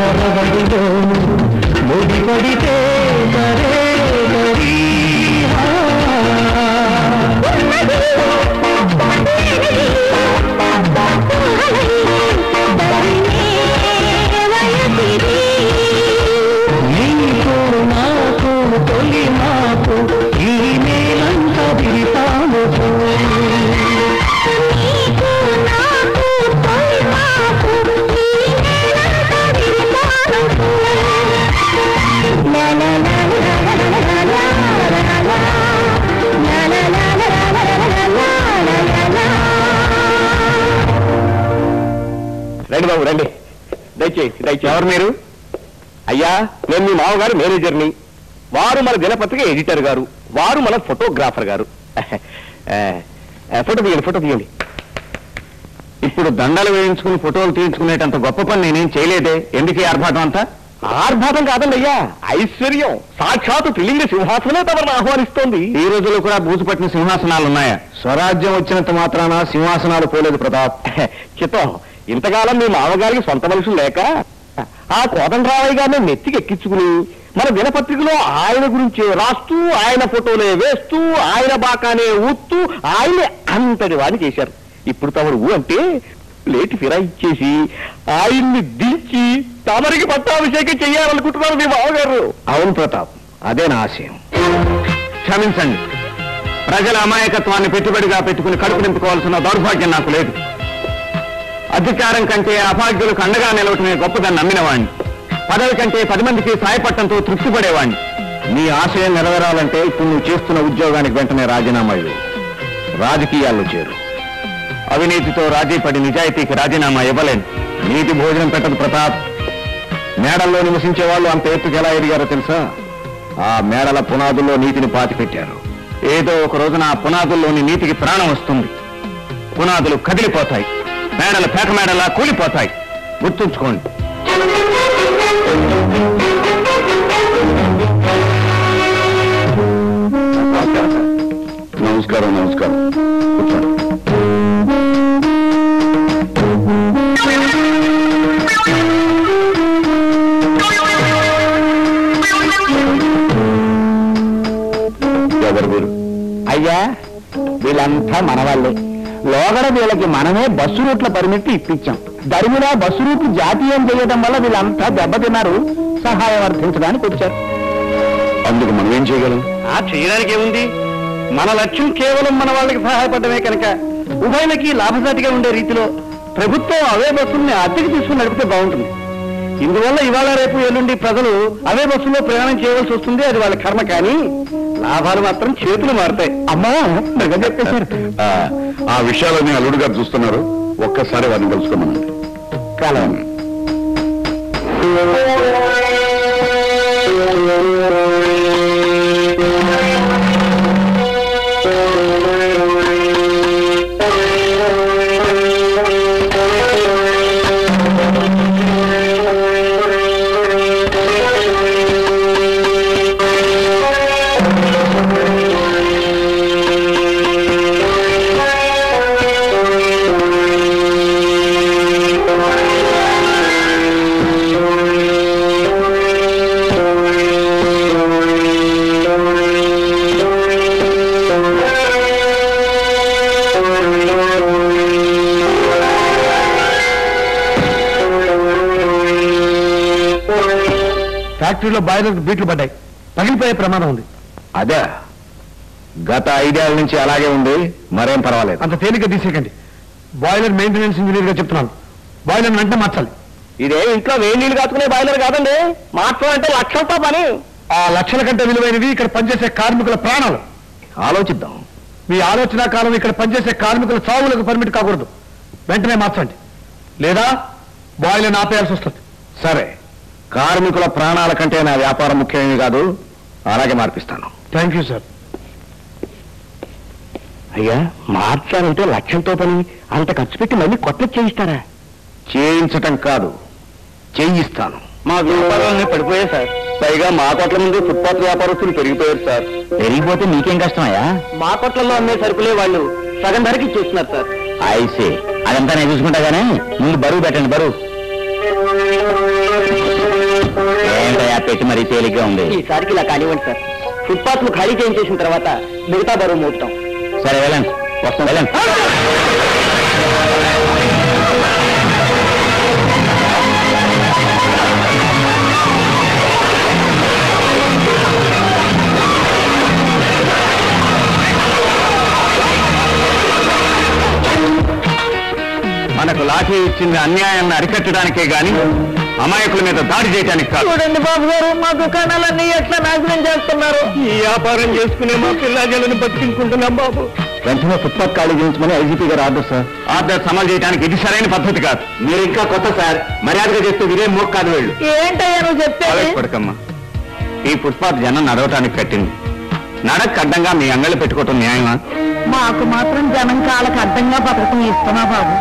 ఎగబడిలో ముడిపడితే సరే గరీ నీకు నాకు తొలి మాకు ఈ నేలంతా విడితాను రండి బాబు రండి, దయచేసి దయచేసి. ఎవరు మీరు? అయ్యా, నేను మీ మామగారు మేనేజర్ని, వారు మన దినపత్రిక ఎడిటర్ గారు, వారు మన ఫోటోగ్రాఫర్ గారు. ఫోటో తీయండి, ఫోటో తీయండి. ఇప్పుడు దండలు వేయించుకుని ఫోటోలు తీయించుకునేటంత గొప్ప పని నేనేం చేయలేదే, ఎందుకు ఈ ఆర్భాటం అంతా? ఆర్భాటం కాదండి అయ్యా, ఐశ్వర్యం. సాక్షాత్తు త్రిలింగ సింహాసనే తమను ఆహ్వానిస్తోంది. ఈ రోజుల్లో కూడా బూజుపట్టిన సింహాసనాలు ఉన్నాయా? స్వరాజ్యం వచ్చినంత మాత్రాన సింహాసనాలు పోలేదు ప్రతాప్. చిత్తం, ఇంతకాలం మీ మామగారికి సొంత మనుషులు లేక ఆ కోదండరామయ్య గారిని నెత్తికి ఎక్కించుకుని మన దినపత్రికలో ఆయన గురించి రాస్తూ, ఆయన ఫోటోలే వేస్తూ, ఆయన బాకానే ఊత్తూ ఆయన్ని అంతటి వాడిని చేశారు. ఇప్పుడు తమరు అంటే ప్లేట్ ఫిరాయిచ్చేసి ఆయన్ని దించి తమరికి పట్టాభిషేకం చెయ్యాలనుకుంటున్నారు మీ మామగారు. అవును ప్రతాప్, అదే నా ఆశయం. క్షమించండి, ప్రజల అమాయకత్వాన్ని పెట్టుబడిగా పెట్టుకుని కడుపు నింపుకోవాల్సిన దౌర్భాగ్యం నాకు లేదు. అధికారం కంటే అభాగ్యులకు అండగా నిలవటమే గొప్పదని నమ్మినవాణ్ణి. పదవి కంటే 10 మందికి సాయపట్టంతో తృప్తి పడేవాణ్ణి. నీ ఆశయం నెరవేరాలంటే ఇప్పుడు నువ్వు చేస్తున్న ఉద్యోగానికి వెంటనే రాజీనామా ఇవ్వు, రాజకీయాల్లో చేరు. అవినీతితో రాజీ పడి నిజాయితీకి రాజీనామా ఇవ్వలేను. నీతి భోజనం పెట్టదు ప్రతాప్. మేడల్లో నివసించే వాళ్ళు అంత ఎత్తుకు ఎలా ఎదిగారో తెలుసా? ఆ మేడల పునాదుల్లో నీతిని పాతి పెట్టారు. ఏదో ఒక రోజున ఆ పునాదుల్లోని నీతికి ప్రాణం వస్తుంది. పునాదులు కదిలిపోతాయి, మేడలు పేక మేడలా కూలిపోతాయి. గుర్తుంచుకోండి. నమస్కారం. నమస్కారం, కూర్చోండి. ఎవరు మీరు? అయ్యా, వీళ్ళంతా మనవాళ్ళే. లోగడ వీళ్ళకి మనమే బస్సు రూట్ల పర్మిట్ ఇప్పించాం. దరిమిలా బస్సు రూట్లు జాతీయం చేయడం వల్ల వీళ్ళంతా దెబ్బతిన్నారు. సహాయం అర్థించడానికి వచ్చారు. అందుకు మనం ఏం చేయగలం? చేయడానికి ఏముంది? మన లక్ష్యం కేవలం మన వాళ్ళకి సహాయపడమే కనుక ఉభయలకి లాభసాటిగా ఉండే రీతిలో ప్రభుత్వం అవే బస్సుల్ని అద్దెకి తీసుకుని నడిపితే బాగుంటుంది. ఇందువల్ల ఇవాళ రేపు ఎల్లుండి ప్రజలు అవే బస్సులో ప్రయాణం చేయవలసి వస్తుంది. అది వాళ్ళ కర్మ. కానీ లాభాలు మాత్రం చేతులు మారుతాయి. అమ్మా, చెప్పేశారు. ఆ విషయాలన్నీ అల్లుడు గారు చూస్తున్నారు. ఒక్కసారి వారిని కలుసుకోమనండి. కాలం ఫ్యాక్టరీలో బాయిలర్ బీట్లు పడ్డాయి, పగిలిపోయే ప్రమాదం ఉంది. అదే గత 5 ఏళ్ల నుంచి అలాగే ఉంది. మరేం పర్వాలేదు. అంత తేలిక తీసేయకండి. బాయిలర్ మెయింటెనెన్స్ ఇంజనీర్ గా చెప్తున్నాను. బాయిలర్ వెంటనే మార్చాలి. ఇదే ఇంట్లో వేడి నీళ్లు కాచుకునే బాయిలర్ కాదండి. మాత్రం అంటే లక్షలతో పని. ఆ లక్షల కంటే విలువైనవి ఇక్కడ పనిచేసే కార్మికుల ప్రాణాలు. ఆలోచిద్దాం. మీ ఆలోచన కాలం ఇక్కడ పనిచేసే కార్మికుల చావులకు పర్మిట్ కాకూడదు. వెంటనే మార్చండి, లేదా బాయిలను ఆపేయాల్సి వస్తుంది. సరే, కార్మికుల ప్రాణాల కంటే నా వ్యాపారం ముఖ్యమేమి కాదు. అలాగే మార్పిస్తాను. Thank you sir. అయ్యా, మార్చాలంటే లక్షలతో పని. అంత ఖర్చు పెట్టి మళ్ళీ కొత్త చేయిస్తారా? చేయించటం కాదు, చేయిస్తాను. మా వ్యాపారాలన్నీ పడిపోయాయి సార్. పైగా మా కొట్ల ముందు ఫుట్పాత్ వ్యాపారస్తులు పెరిగిపోయారు సార్. పెరిగిపోతే నీకేం కష్టమయ్యా? మా కొట్లలో అమ్మే సరుకులే వాళ్ళు సగం ధరకి ఇచ్చేస్తున్నారు సార్. ఐసే, అదంతా నేను చూసుకుంటా గానీ ముందు బరువు పెట్టండి. బరువు ఏంటయ్యా పెట్టి మరీ తేలిగ్గా ఉంది. ఈసారికి ఇలా కానివ్వండి సార్. ఫుట్పాత్లు ఖాళీ చేయించేసిన తర్వాత మిగతా బరువు మోపుతాం. సరే వెళ్ళండి, వస్తాం, వెళ్ళండి. మనకు లాఠీ ఇచ్చింది అన్యాయాన్ని అరికట్టడానికే గాని అమాయకుల మీద దాడి చేయడానికి కాదు. చూడండి బాబు గారు, మా దుకాణాలన్నీ ఎట్లా నాశనం చేస్తున్నారు. ఈ వ్యాపారం చేసుకునే మా పిల్లలను బతికించుకుంటున్నాం బాబు. వెంటనే ఫుట్పాత్ ఖాళీ చేయించమని ఐజీపీ గారు ఆర్డర్ సార్. ఆర్డర్ అమలు చేయడానికి ఇది సరైన పద్ధతి కాదు. మీరు ఇంకా కొత్త సార్, మర్యాదగా చేస్తే ఇదే మోక్ కాదు. వెళ్ళు. ఏంటయ్యా నువ్వు చెప్పేది? పడకమ్మా, ఈ ఫుట్పాత్ జనం నడవటానికి కట్టింది. నడక అడ్డంగా మీ అంగళ్ళు పెట్టుకోవటం న్యాయమా? మాకు మాత్రం జనం కాళ్ళకి అడ్డంగా బతకం ఇస్తున్నా బాబు.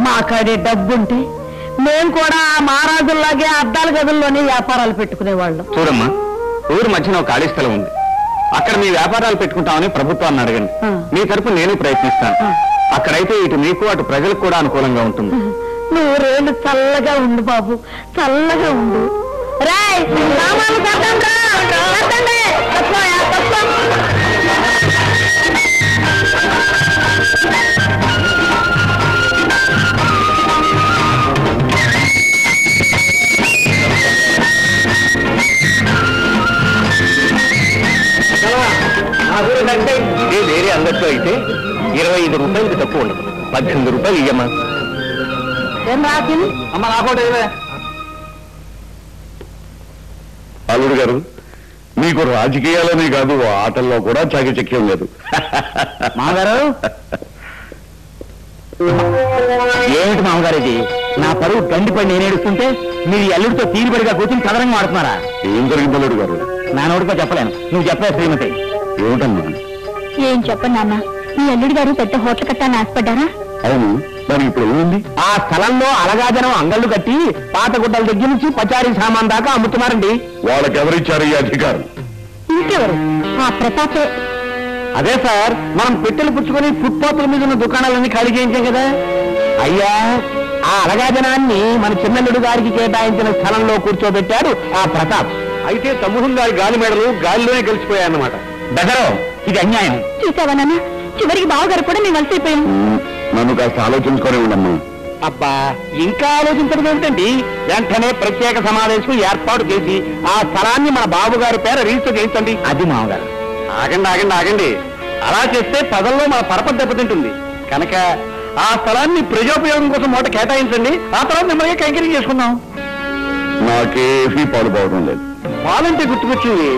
మాకాడే డబ్బుంటే మేము కూడా ఆ మహారాజుల్లాగే అద్దాల గదుల్లోనే వ్యాపారాలు పెట్టుకునేవాళ్ళం. చూడమ్మా, ఊరు మధ్యన ఒక ఖాళీ స్థలం ఉంది. అక్కడ మీ వ్యాపారాలు పెట్టుకుంటామని ప్రభుత్వాన్ని అడగండి. మీ తరపు నేను ప్రయత్నిస్తాను. అక్కడైతే ఇటు మీకు అటు ప్రజలకు కూడా అనుకూలంగా ఉంటుంది. నూరేళ్ళు చల్లగా ఉండు బాబు, చల్లగా ఉండు. రాయ్ సామాన్లు కట్టండి రా, కట్టండి. తక్కువయా, తక్కువ. ఇదే వేరే అంగట్లో అయితే 25 రూపాయలకి తక్కువ ఉండదు. 18 రూపాయలు ఇయ్యమ్మా. ఏం రాసింది? అమ్మ నాకోట అల్లుడు గారు, మీకు రాజకీయాలనే కాదు ఆటల్లో కూడా చాకచక్యం లేదు. మామగారు, ఏమిటి మామగారు ఇది? నా పరువు గండిపడి నేను ఏడుస్తుంటే మీరు అల్లుడితో తీరుబడిగా కూర్చుని కదరంగా ఆడుతున్నారా? ఏం జరిగింది అల్లుడు గారు? నా నోటితో చెప్పలేను, నువ్వు చెప్పే శ్రీమతి. ఏమిటమ్మా? ఏం చెప్పండి నాన్న, మీ అల్లుడి గారు పెద్ద హోటల్ కట్టాలని ఆశపడ్డారా? అవును, మరి ఇప్పుడు ఏముంది? ఆ స్థలంలో అలగాజనం అంగళ్ళు కట్టి పాత గుడ్డల దగ్గర నుంచి పచారీ సామాన్ దాకా అమ్ముతున్నారండి. వాళ్ళకి ఎవరిచ్చారు ఈ అధికారం? ఇంకెవరు? ఆ ప్రతాపే. అదే సార్, మనం పెట్టెలు పుచ్చుకొని ఫుట్పాత్ల మీద ఉన్న దుకాణాలన్నీ ఖాళీ చేయించాం కదా. అయ్యా, ఆ అలగాజనాన్ని మన చిన్నల్లుడు గారికి కేటాయించిన స్థలంలో కూర్చోబెట్టాడు ఆ ప్రతాప్. అయితే సమూహం గారి గాలి మేడలు గాలిలోనే కలిసిపోయాయన్నమాట. బెదరో, ఇది అన్యాయం. చూసావా నాన్న, చివరికి బావగారు కూడా మేము వలసైపోయాం. నన్ను కాస్త ఆలోచించుకొని ఉండమ్మా. అబ్బా, ఇంకా ఆలోచించడం ఏమిటండి? వెంటనే ప్రత్యేక సమావేశం ఏర్పాటు చేసి ఆ స్థలాన్ని మన బాబు గారి పేర రిజిస్టర్ చేయించండి. అది మామగారు. ఆగండి ఆగండి ఆగండి. అలా చేస్తే ప్రజల్లో మన పరపతి దెబ్బతింటుంది. కనుక ఆ స్థలాన్ని ప్రజోపయోగం కోసం మూట కేటాయించండి. ఆ తర్వాత మిమ్మల్ని కైంకర్యం చేసుకుందాం. నాకేమీ పాలుపోవడం లేదు. పాలంటే గుర్తుకొచ్చింది.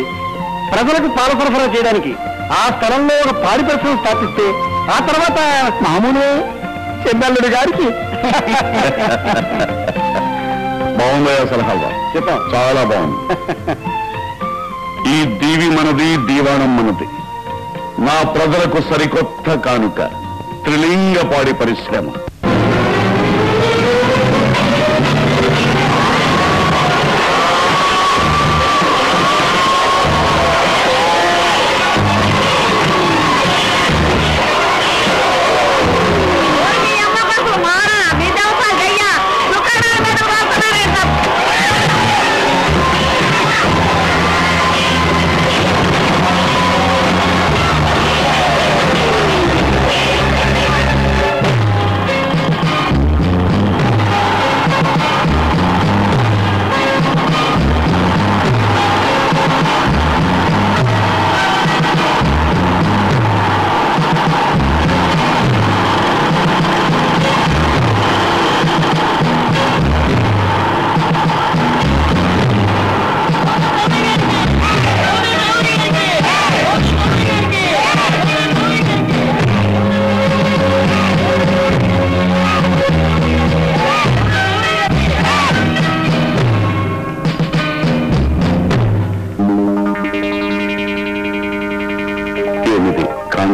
ప్రజలకు పాల సరఫరా చేయడానికి ఆ స్థలంలో ఒక పాడి పరిశ్రమ స్థాపిస్తే ఆ తర్వాత మామూలు చెన్నల్లుడి గారికి బాగుందయ్యా సలహాగా. చెప్పాం. చాలా బాగుంది. ఈ దీవి మనది, దీవాణం మనది. నా ప్రజలకు సరికొత్త కానుక, త్రిలింగ పాడి పరిశ్రమ.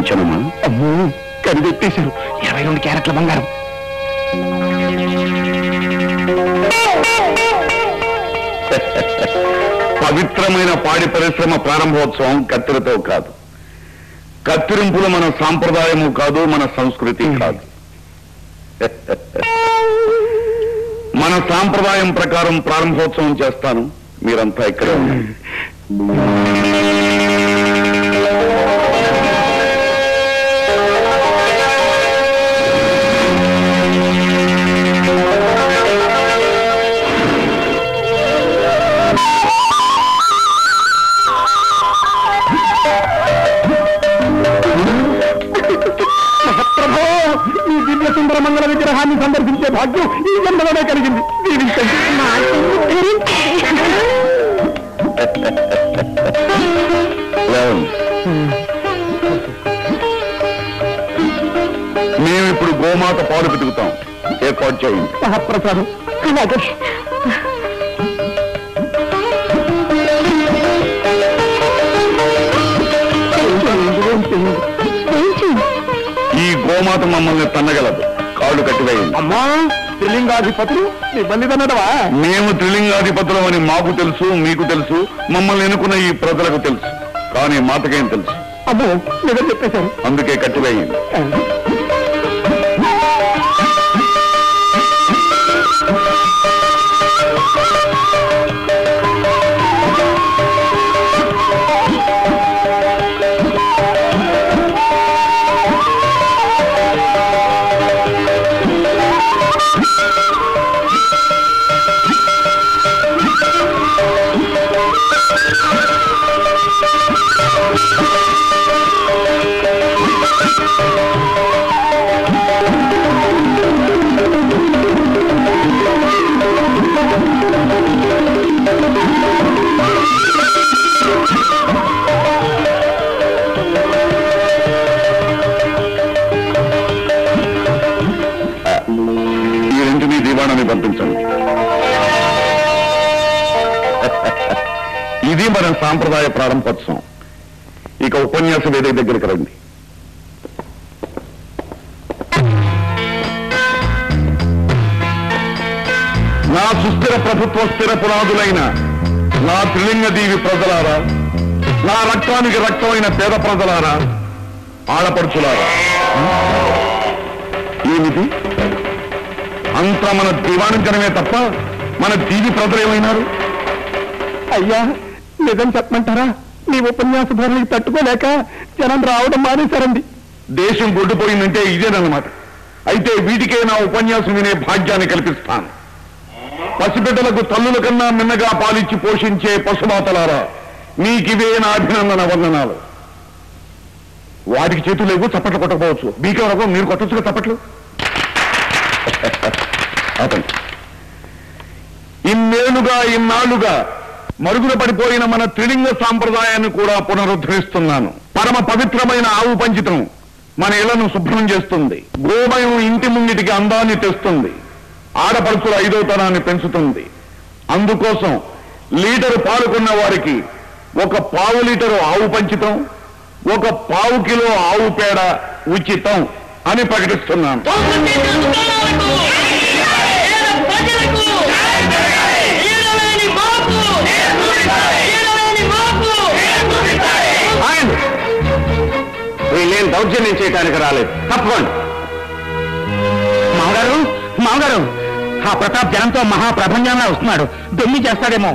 లాంఛనమా? అమ్మో కనిపెట్టేశారు 22 క్యారెట్ల బంగారం. పవిత్రమైన పాడి పరిశ్రమ ప్రారంభోత్సవం కత్తిరితో కాదు. కత్తిరింపులు మన సాంప్రదాయము కాదు, మన సంస్కృతి కాదు. మన సాంప్రదాయం ప్రకారం ప్రారంభోత్సవం చేస్తాను. మీరంతా ఇక్కడే ఉండండి. ఈ దివ్య సుందర మంగళ విగ్రహాన్ని సందర్శించే భాగ్యం ఈ జన్మలోనే కలిగింది. మేమిప్పుడు గోమాత పాలు పితుకుతాం. ఏర్పాటు చేయండి. మహాప్రసాదం. అలాగే ఈ గోమాత మమ్మల్ని తన్నగలదు. కాళ్ళు కట్టివేయండి. అమ్మా త్రిలింగాధిపతులు నీ బలిదనడవా? మేము త్రిలింగాధిపతులం అని మాకు తెలుసు, మీకు తెలుసు, మమ్మల్ని ఎన్నుకున్న ఈ ప్రజలకు తెలుసు. కానీ మాతకేం తెలుసు? అమ్మో నిజం చెప్పేశారు. అందుకే కట్టివేయండి. పంపించండి. ఇది మన సాంప్రదాయ ప్రారంభోత్సవం. ఇక ఉపన్యాస వేదిక దగ్గరికి రండి. నా సుస్థిర ప్రభుత్వ స్థిర పునాదులైన నా త్రిలింగ దీవి ప్రజలారా, నా రక్తానికి రక్తమైన పేద ప్రజలారా, ఆడపడుచులారా, ఏమిటి అంతా మన దివాణించడమే తప్ప మన దీవి ప్రజలు ఏమైనారు? అయ్యా నిజం చెప్పమంటారా? నీ ఉపన్యాస ధోరణికి తట్టుకోలేక జనం రావడం మానేశారండి. దేశం గొడ్డుపోయిందంటే ఇదేనన్నమాట. అయితే వీటికే నా ఉపన్యాసం వినే భాగ్యాన్ని కల్పిస్తాను. పసిబిడ్డలకు తల్లుల కన్నా మిన్నగా పాలిచ్చి పోషించే పశుమాతలారా, మీకివే నా అభినందన వందనాలు. వాటికి చేతులు లేవు, చప్పట్లు కొట్టకపోవచ్చు. మీకే రకం మీరు కొట్టచ్చుగా చప్పట్లు. అతను ఇన్నాళ్లుగా మరుగున పడిపోయిన మన త్రిలింగ సాంప్రదాయాన్ని కూడా పునరుద్ధరిస్తున్నాను. పరమ పవిత్రమైన ఆవు పంచితం మన ఇళ్లను శుభ్రం చేస్తుంది. గోమయం ఇంటి ముంగిటికి అందాన్ని తెస్తుంది. ఆడపడుచుల ఐదోతనాన్ని పెంచుతుంది. అందుకోసం లీటరు పాలుకున్న వారికి 1 పావు లీటరు ఆవు పంచితం, 1 పావు కిలో ఆవు పేడ ఉచితం అని ప్రకటిస్తున్నాను. వీళ్ళేం దౌర్జన్యం చేయడానికి రాలేదు. తప్పకుండా మామగారు ఆ ప్రతాప్ జనంతో మహాప్రభంజంగా వస్తున్నాడు. దొమ్మి చేస్తాడేమో.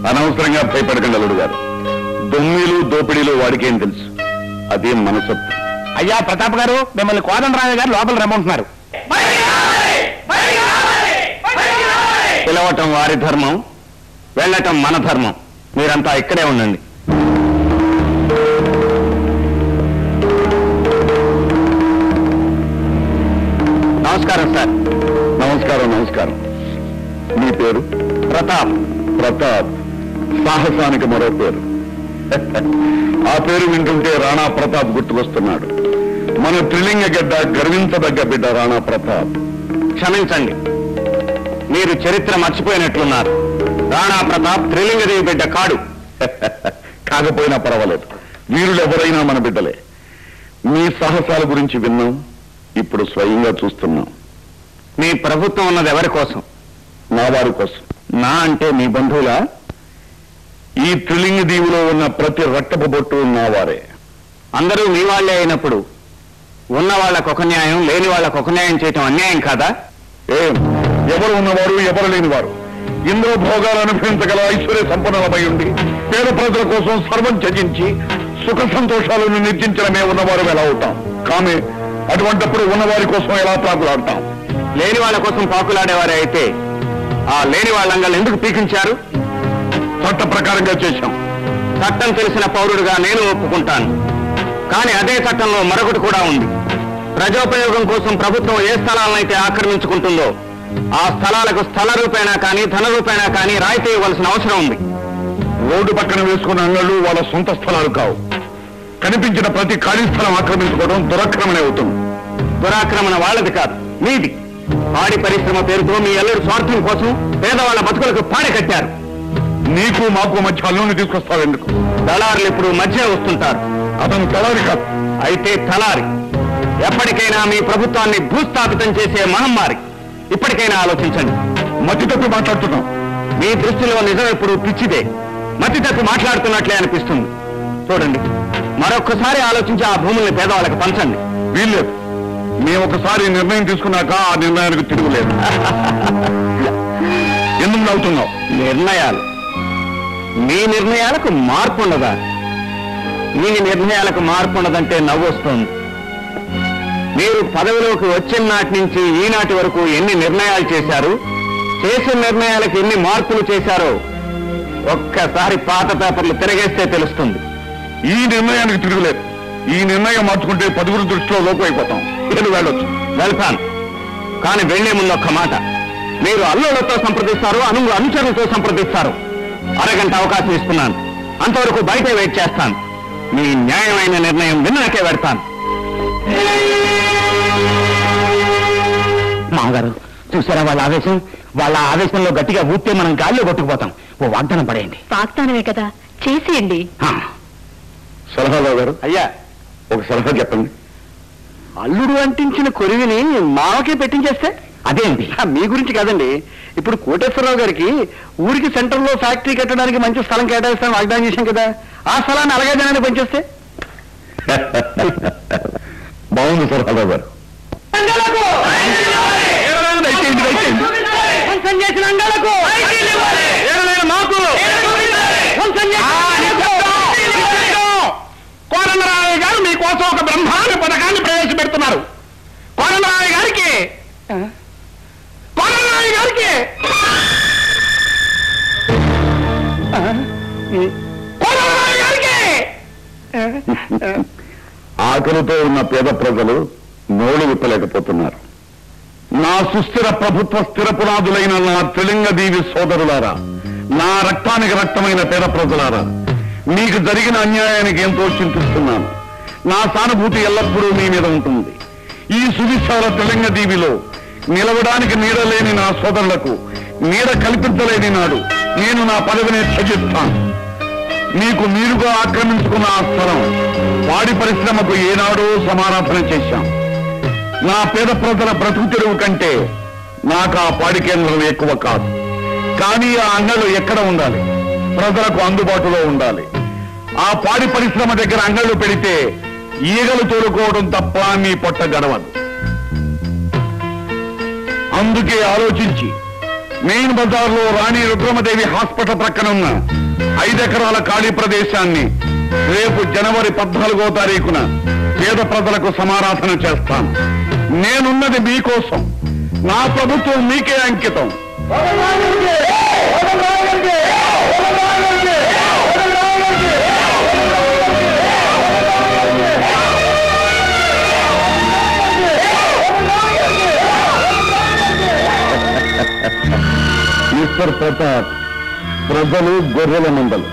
అనవసరంగా భయపడకండి అల్లుడు గారు. దొమ్మిలు దోపిడీలు వాడికేం తెలుసు? అదేం మనసొత్తు. అయ్యా ప్రతాప్ గారు, మిమ్మల్ని కోదండరామయ్య గారు లోపల రమ్మంటున్నారు. పిలవటం వారి ధర్మం, వెళ్ళటం మన ధర్మం. మీరంతా ఇక్కడే ఉండండి. నమస్కారం సార్. నమస్కారం. మీ పేరు? ప్రతాప్. సాహసానికి మరో పేరు. ఆ పేరు వింటుంటే రాణా ప్రతాప్ గుర్తుకొస్తున్నాడు. మన త్రిలింగ గడ్డ గర్వించదగ్గ బిడ్డ రాణా ప్రతాప్. క్షమించండి, మీరు చరిత్ర మర్చిపోయినట్లున్నారు. రాణా ప్రతాప్ త్రిలింగదేవి బిడ్డ కాడు. కాకపోయినా పర్వాలేదు. వీరులెవరైనా మన బిడ్డలే. మీ సాహసాల గురించి విన్నాం, ఇప్పుడు స్వయంగా చూస్తున్నాం. మీ ప్రభుత్వం ఉన్నది ఎవరి కోసం? నా వారి కోసం. నా అంటే మీ బంధువులా? ఈ త్రిలింగ దీవిలో ఉన్న ప్రతి రక్తపు బొట్టు నా వారే. అందరూ మీ వాళ్లే అయినప్పుడు ఉన్న వాళ్ళకు ఒక న్యాయం, లేని వాళ్ళకు ఒక న్యాయం చేయటం అన్యాయం కాదా? ఎవరు ఉన్నవారు, ఎవరు లేనివారు, ఇంద్ర భోగాలు అనుభవించగల ఐశ్వర్య సంపన్నులమై ఉండి పేద ప్రజల కోసం సర్వం త్యజించి సుఖ సంతోషాలను నిర్జించడమే ఉన్నవారు ఎలా అవుతాం? కామే అటువంటిప్పుడు ఉన్నవారి కోసం ఎలా పాకులాడతాం? లేని వాళ్ళ కోసం పాకులాడేవారే అయితే ఆ లేని వాళ్ళంగా ఎందుకు పీకించారు? చట్ట ప్రకారంగా చేశాం. చట్టం తెలిసిన పౌరుడిగా నేను ఒప్పుకుంటాను. కానీ అదే చట్టంలో మరొకటి కూడా ఉంది. ప్రజోపయోగం కోసం ప్రభుత్వం ఏ స్థలాలనైతే ఆక్రమించుకుంటుందో ఆ స్థలాలకు స్థల రూపేణా కానీ ధన రూపేణా కానీ రాయితీ ఇవ్వాల్సిన అవసరం ఉంది. రోడ్డు పక్కన వేసుకున్న అంగళ్ళు వాళ్ళ సొంత స్థలాలు కావు. కనిపించిన ప్రతి ఖాళీ స్థలం ఆక్రమించుకోవడం దురాక్రమణ అవుతుంది. దురాక్రమణ వాళ్ళది కాదు, మీది. పాడి పరిశ్రమ పేరుతో మీ ఎల్లరి స్వార్థం కోసం పేదవాళ్ల బతుకులకు పాడి కట్టారు. నీకు మాకు మధ్య అల్లుని తీసుకొస్తావెందుకు? దళారులు ఇప్పుడు మధ్య వస్తుంటారు. అతను తలారి కాదు. అయితే తలారి. ఎప్పటికైనా మీ ప్రభుత్వాన్ని భూస్థాపితం చేసే మహమ్మారి. ఇప్పటికైనా ఆలోచించండి. మతి తప్పి మాట్లాడుతున్నాం. మీ దృష్టిలో నిజం ఎప్పుడు పిచ్చిదే, మతి తప్పి మాట్లాడుతున్నట్లే అనిపిస్తుంది. చూడండి, మరొక్కసారి ఆలోచించి ఆ భూముల్ని పేదవాళ్ళకి పంచండి. వీల్లేదు. మేము ఒకసారి నిర్ణయం తీసుకున్నాక ఆ నిర్ణయానికి తిరుగులేదు. ఎందుకు అవుతున్నావు? నిర్ణయాలు మీ నిర్ణయాలకు మార్పు ఉండదా? మీ నిర్ణయాలకు మార్పు ఉండదంటే నవ్వు వస్తుంది. మీరు పదవిలోకి వచ్చిన నాటి నుంచి ఈనాటి వరకు ఎన్ని నిర్ణయాలు చేశారు, చేసిన నిర్ణయాలకు ఎన్ని మార్పులు చేశారో ఒక్కసారి పాత పేపర్లు తిరగేస్తే తెలుస్తుంది. ఈ నిర్ణయానికి తిరుగులేదు. ఈ నిర్ణయం మార్చుకుంటే 10 దృష్టిలో లోపు అయిపోతాం. నేను వెళ్ళొచ్చు. వెళ్తాను. కానీ వెళ్లే ముందు ఒక్క మాట. మీరు అల్లులతో సంప్రదిస్తారు, అనుచరులతో సంప్రదిస్తారు. అరగంట అవకాశం ఇస్తున్నాను. అంతవరకు బయట వెయిట్ చేస్తాను. మీ న్యాయమైన నిర్ణయం విన్నాకే పెడతాను. మామగారు చూసారా వాళ్ళ ఆవేశం? వాళ్ళ ఆవేశంలో గట్టిగా ఊపితే మనం గాల్లో కొట్టుకుపోతాం. ఓ వాగ్దానం పడేయండి. వాగ్దానమే కదా, చేసేయండి. సలహారావు గారు, అయ్యా ఒక సలహా చెప్పండి. అల్లుడు అంటించిన కొరివిని మామకే పెట్టించేస్తే అదేంటి? మీ గురించి కాదండి. ఇప్పుడు కోటేశ్వరరావు గారికి ఊరికి సెంటర్లో ఫ్యాక్టరీ కట్టడానికి మంచి స్థలం కేటాయిస్తాను వాగ్దానం చేశాం కదా, ఆ స్థలాన్ని అలాగే జనాన్ని పనిచేస్తే బాగుంది సలహారావు గారు. కోదండరామయ్య గారు మీకోసం ఒక బ్రహ్మాండ పథకాన్ని ప్రవేశపెడుతున్నారు. కోదండరామయ్య గారికి ఆకలితో ఉన్న పేద ప్రజలు నోళ్ళు విప్పలేకపోతున్నారు. నా సుస్థిర ప్రభుత్వ స్థిర పునాదులైన నా త్రిలింగ దీవి సోదరులారా, నా రక్తానికి రక్తమైన పేద ప్రజలారా, మీకు జరిగిన అన్యాయానికి ఎంతో చింతిస్తున్నాను. నా సానుభూతి ఎల్లప్పుడూ మీ మీద ఉంటుంది. ఈ సువిశాల త్రిలింగ దీవిలో నిలవడానికి నీడలేని నా సోదరులకు నీడ కల్పించలేని నాడు నేను నా పదవిని త్యజిస్తాను. మీకు మీరుగా ఆక్రమించుకున్న ఆ స్థలం పాడి పరిశ్రమకు ఏనాడో సమారాధన చేశాం. నా పేద ప్రజల బ్రతుకు తెరువు కంటే నాకు ఆ పాడి కేంద్రం ఎక్కువ కాదు. కానీ ఆ అంగళ్ళు ఎక్కడ ఉండాలి? ప్రజలకు అందుబాటులో ఉండాలి. ఆ పాడి పరిశ్రమ దగ్గర అంగళ్ళు పెడితే ఈగలు తోలుకోవడం తప్ప మీ పొట్ట గడవదు. అందుకే ఆలోచించి మెయిన్ బజార్లో రాణి రుద్రమదేవి హాస్పిటల్ ప్రక్కనున్న 5 ఎకరాల ఖాళీ ప్రదేశాన్ని రేపు జనవరి 14వ తారీఖున పేద ప్రజలకు సమారాధన చేస్తాను. నేనున్నది మీకోసం. నా ప్రభుత్వం మీకే అంకితం. మిస్టర్ ప్రతాప్, ప్రజలు గొర్రెల మందలు.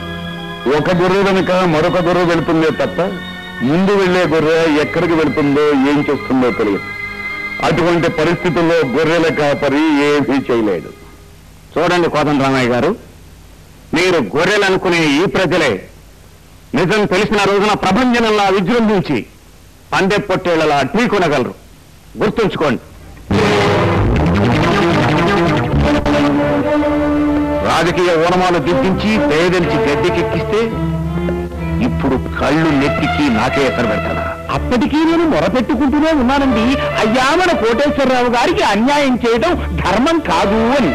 ఒక గొర్రె వెనుక మరొక గొర్రె వెళుతుందే తప్ప ముందు వెళ్లే గొర్రె ఎక్కడికి వెళుతుందో ఏం చేస్తుందో తెలియదు. అటువంటి పరిస్థితుల్లో గొర్రెల కాపరి ఏమీ చేయలేడు. చూడండి కోదండరామయ్య గారు, మీరు గొర్రెలు అనుకునే ఈ ప్రజలే నిజం తెలిసిన రోజున ప్రభంజనంలా విజృంభించి పందె పొట్టేళ్లలా ఢీ కొనగలరు. గుర్తుంచుకోండి. రాజకీయ ఓనమాలు దిద్దించి పేదలిచి గద్దెకెక్కిస్తే ఇప్పుడు కళ్ళు నెత్తికి నాకే ఎసరు పెడతాడా? అప్పటికీ నేను మొరపెట్టుకుంటూనే ఉన్నానండి, అయ్యా మన కోటేశ్వరరావు గారికి అన్యాయం చేయడం ధర్మం కాదు అని.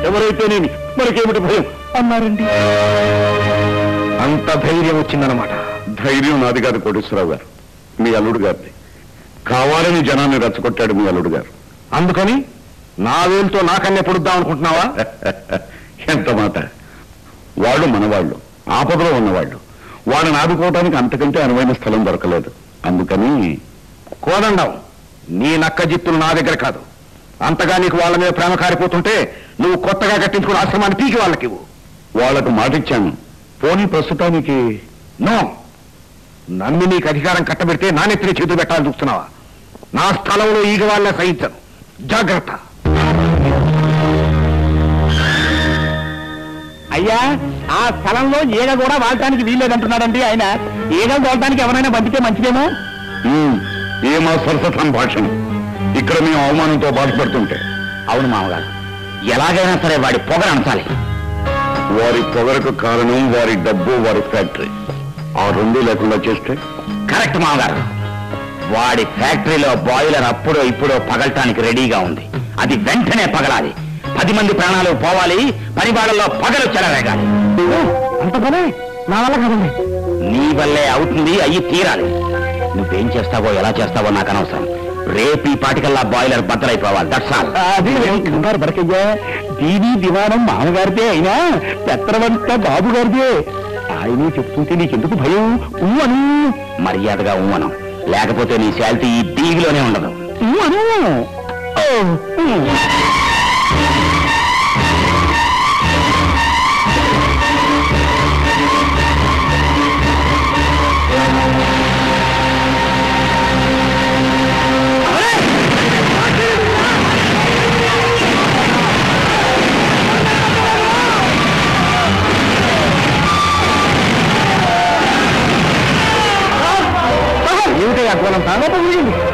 ఎవరైతేనేమి మనకేమిటి భయం అన్నారండి. అంత ధైర్యం వచ్చిందన్నమాట. ధైర్యం నాది కాదు కోటేశ్వరరావు గారు, మీ అల్లుడు గారిది. కావాలని జనాన్ని రెచ్చగొట్టాడు మీ అల్లుడు గారు. అందుకని నా వేలుతో నాకన్నే పొడుద్దాం అనుకుంటున్నావా? ఎంత మాట! వాళ్ళు మనవాళ్ళు, ఆపదలో ఉన్నవాళ్ళు. వాళ్ళని ఆదుకోవడానికి అంతకంటే అనువైన స్థలం దొరకలేదు. అందుకని కోదండం, నీ నక్క జిత్తులు నా దగ్గర కాదు. అంతగా నీకు వాళ్ళ మీద ప్రేమ కారిపోతుంటే నువ్వు కొత్తగా కట్టించుకున్న ఆశ్రమాన్ని పీకి వాళ్ళకివ్వు. వాళ్లకు మాటిచ్చాను. పోనీ ప్రస్తుతానికి నో, నన్ను నీకు అధికారం కట్టబెడితే నా నెత్తిని చేతులు పెట్టాలని చూస్తున్నావా? నా స్థలంలో ఈగ వాళ్ళ సహించను. జాగ్రత్త. అయ్యా, ఆ స్థలంలో ఈగ కూడా వాడటానికి వీల్లేదంటున్నాడండి ఆయన. ఈగలు తోలటానికి ఎవరైనా పంపితే మంచిదేమో. ఏమా సరస సంభాషణ! ఇక్కడ మేము అవమానంతో బాధపడుతుంటే. అవును మామగారు, ఎలాగైనా సరే వాడి పొగరు అంచాలి. వారి పొగరకు కారణం వారి డబ్బు, వారి ఫ్యాక్టరీ. ఆ రెండు లేకుండా చేస్తే కరెక్ట్ మామగారు. వాడి ఫ్యాక్టరీలో బాయిలర్ అప్పుడో ఇప్పుడో పగలటానికి రెడీగా ఉంది. అది వెంటనే పగలాలి. 10 మంది ప్రాణాలు పోవాలి. పని వాళ్ళలో పగలు చెలరేగాలి. అంత పనే నా వల్ల కదండి. నీ వల్లే అవుతుంది, అయ్యి తీరాలి. నువ్వేం చేస్తావో ఎలా చేస్తావో నాకు అనవసరం. రేపు ఈ పాటికల్లా బాయిలర్ బద్దలైపోవాలి. That's all. అది కంగారు పడకయ్యా. దీని దివానం మామగారిదే అయినా పెత్తరవంతా బాబు గారిదే. ఆయనే చెప్తుంటే నీకెందుకు భయం? అను. మర్యాదగా ఉమ్మనం, లేకపోతే నీ శాలిటీ ఈ దీవిలోనే ఉండదు. అను.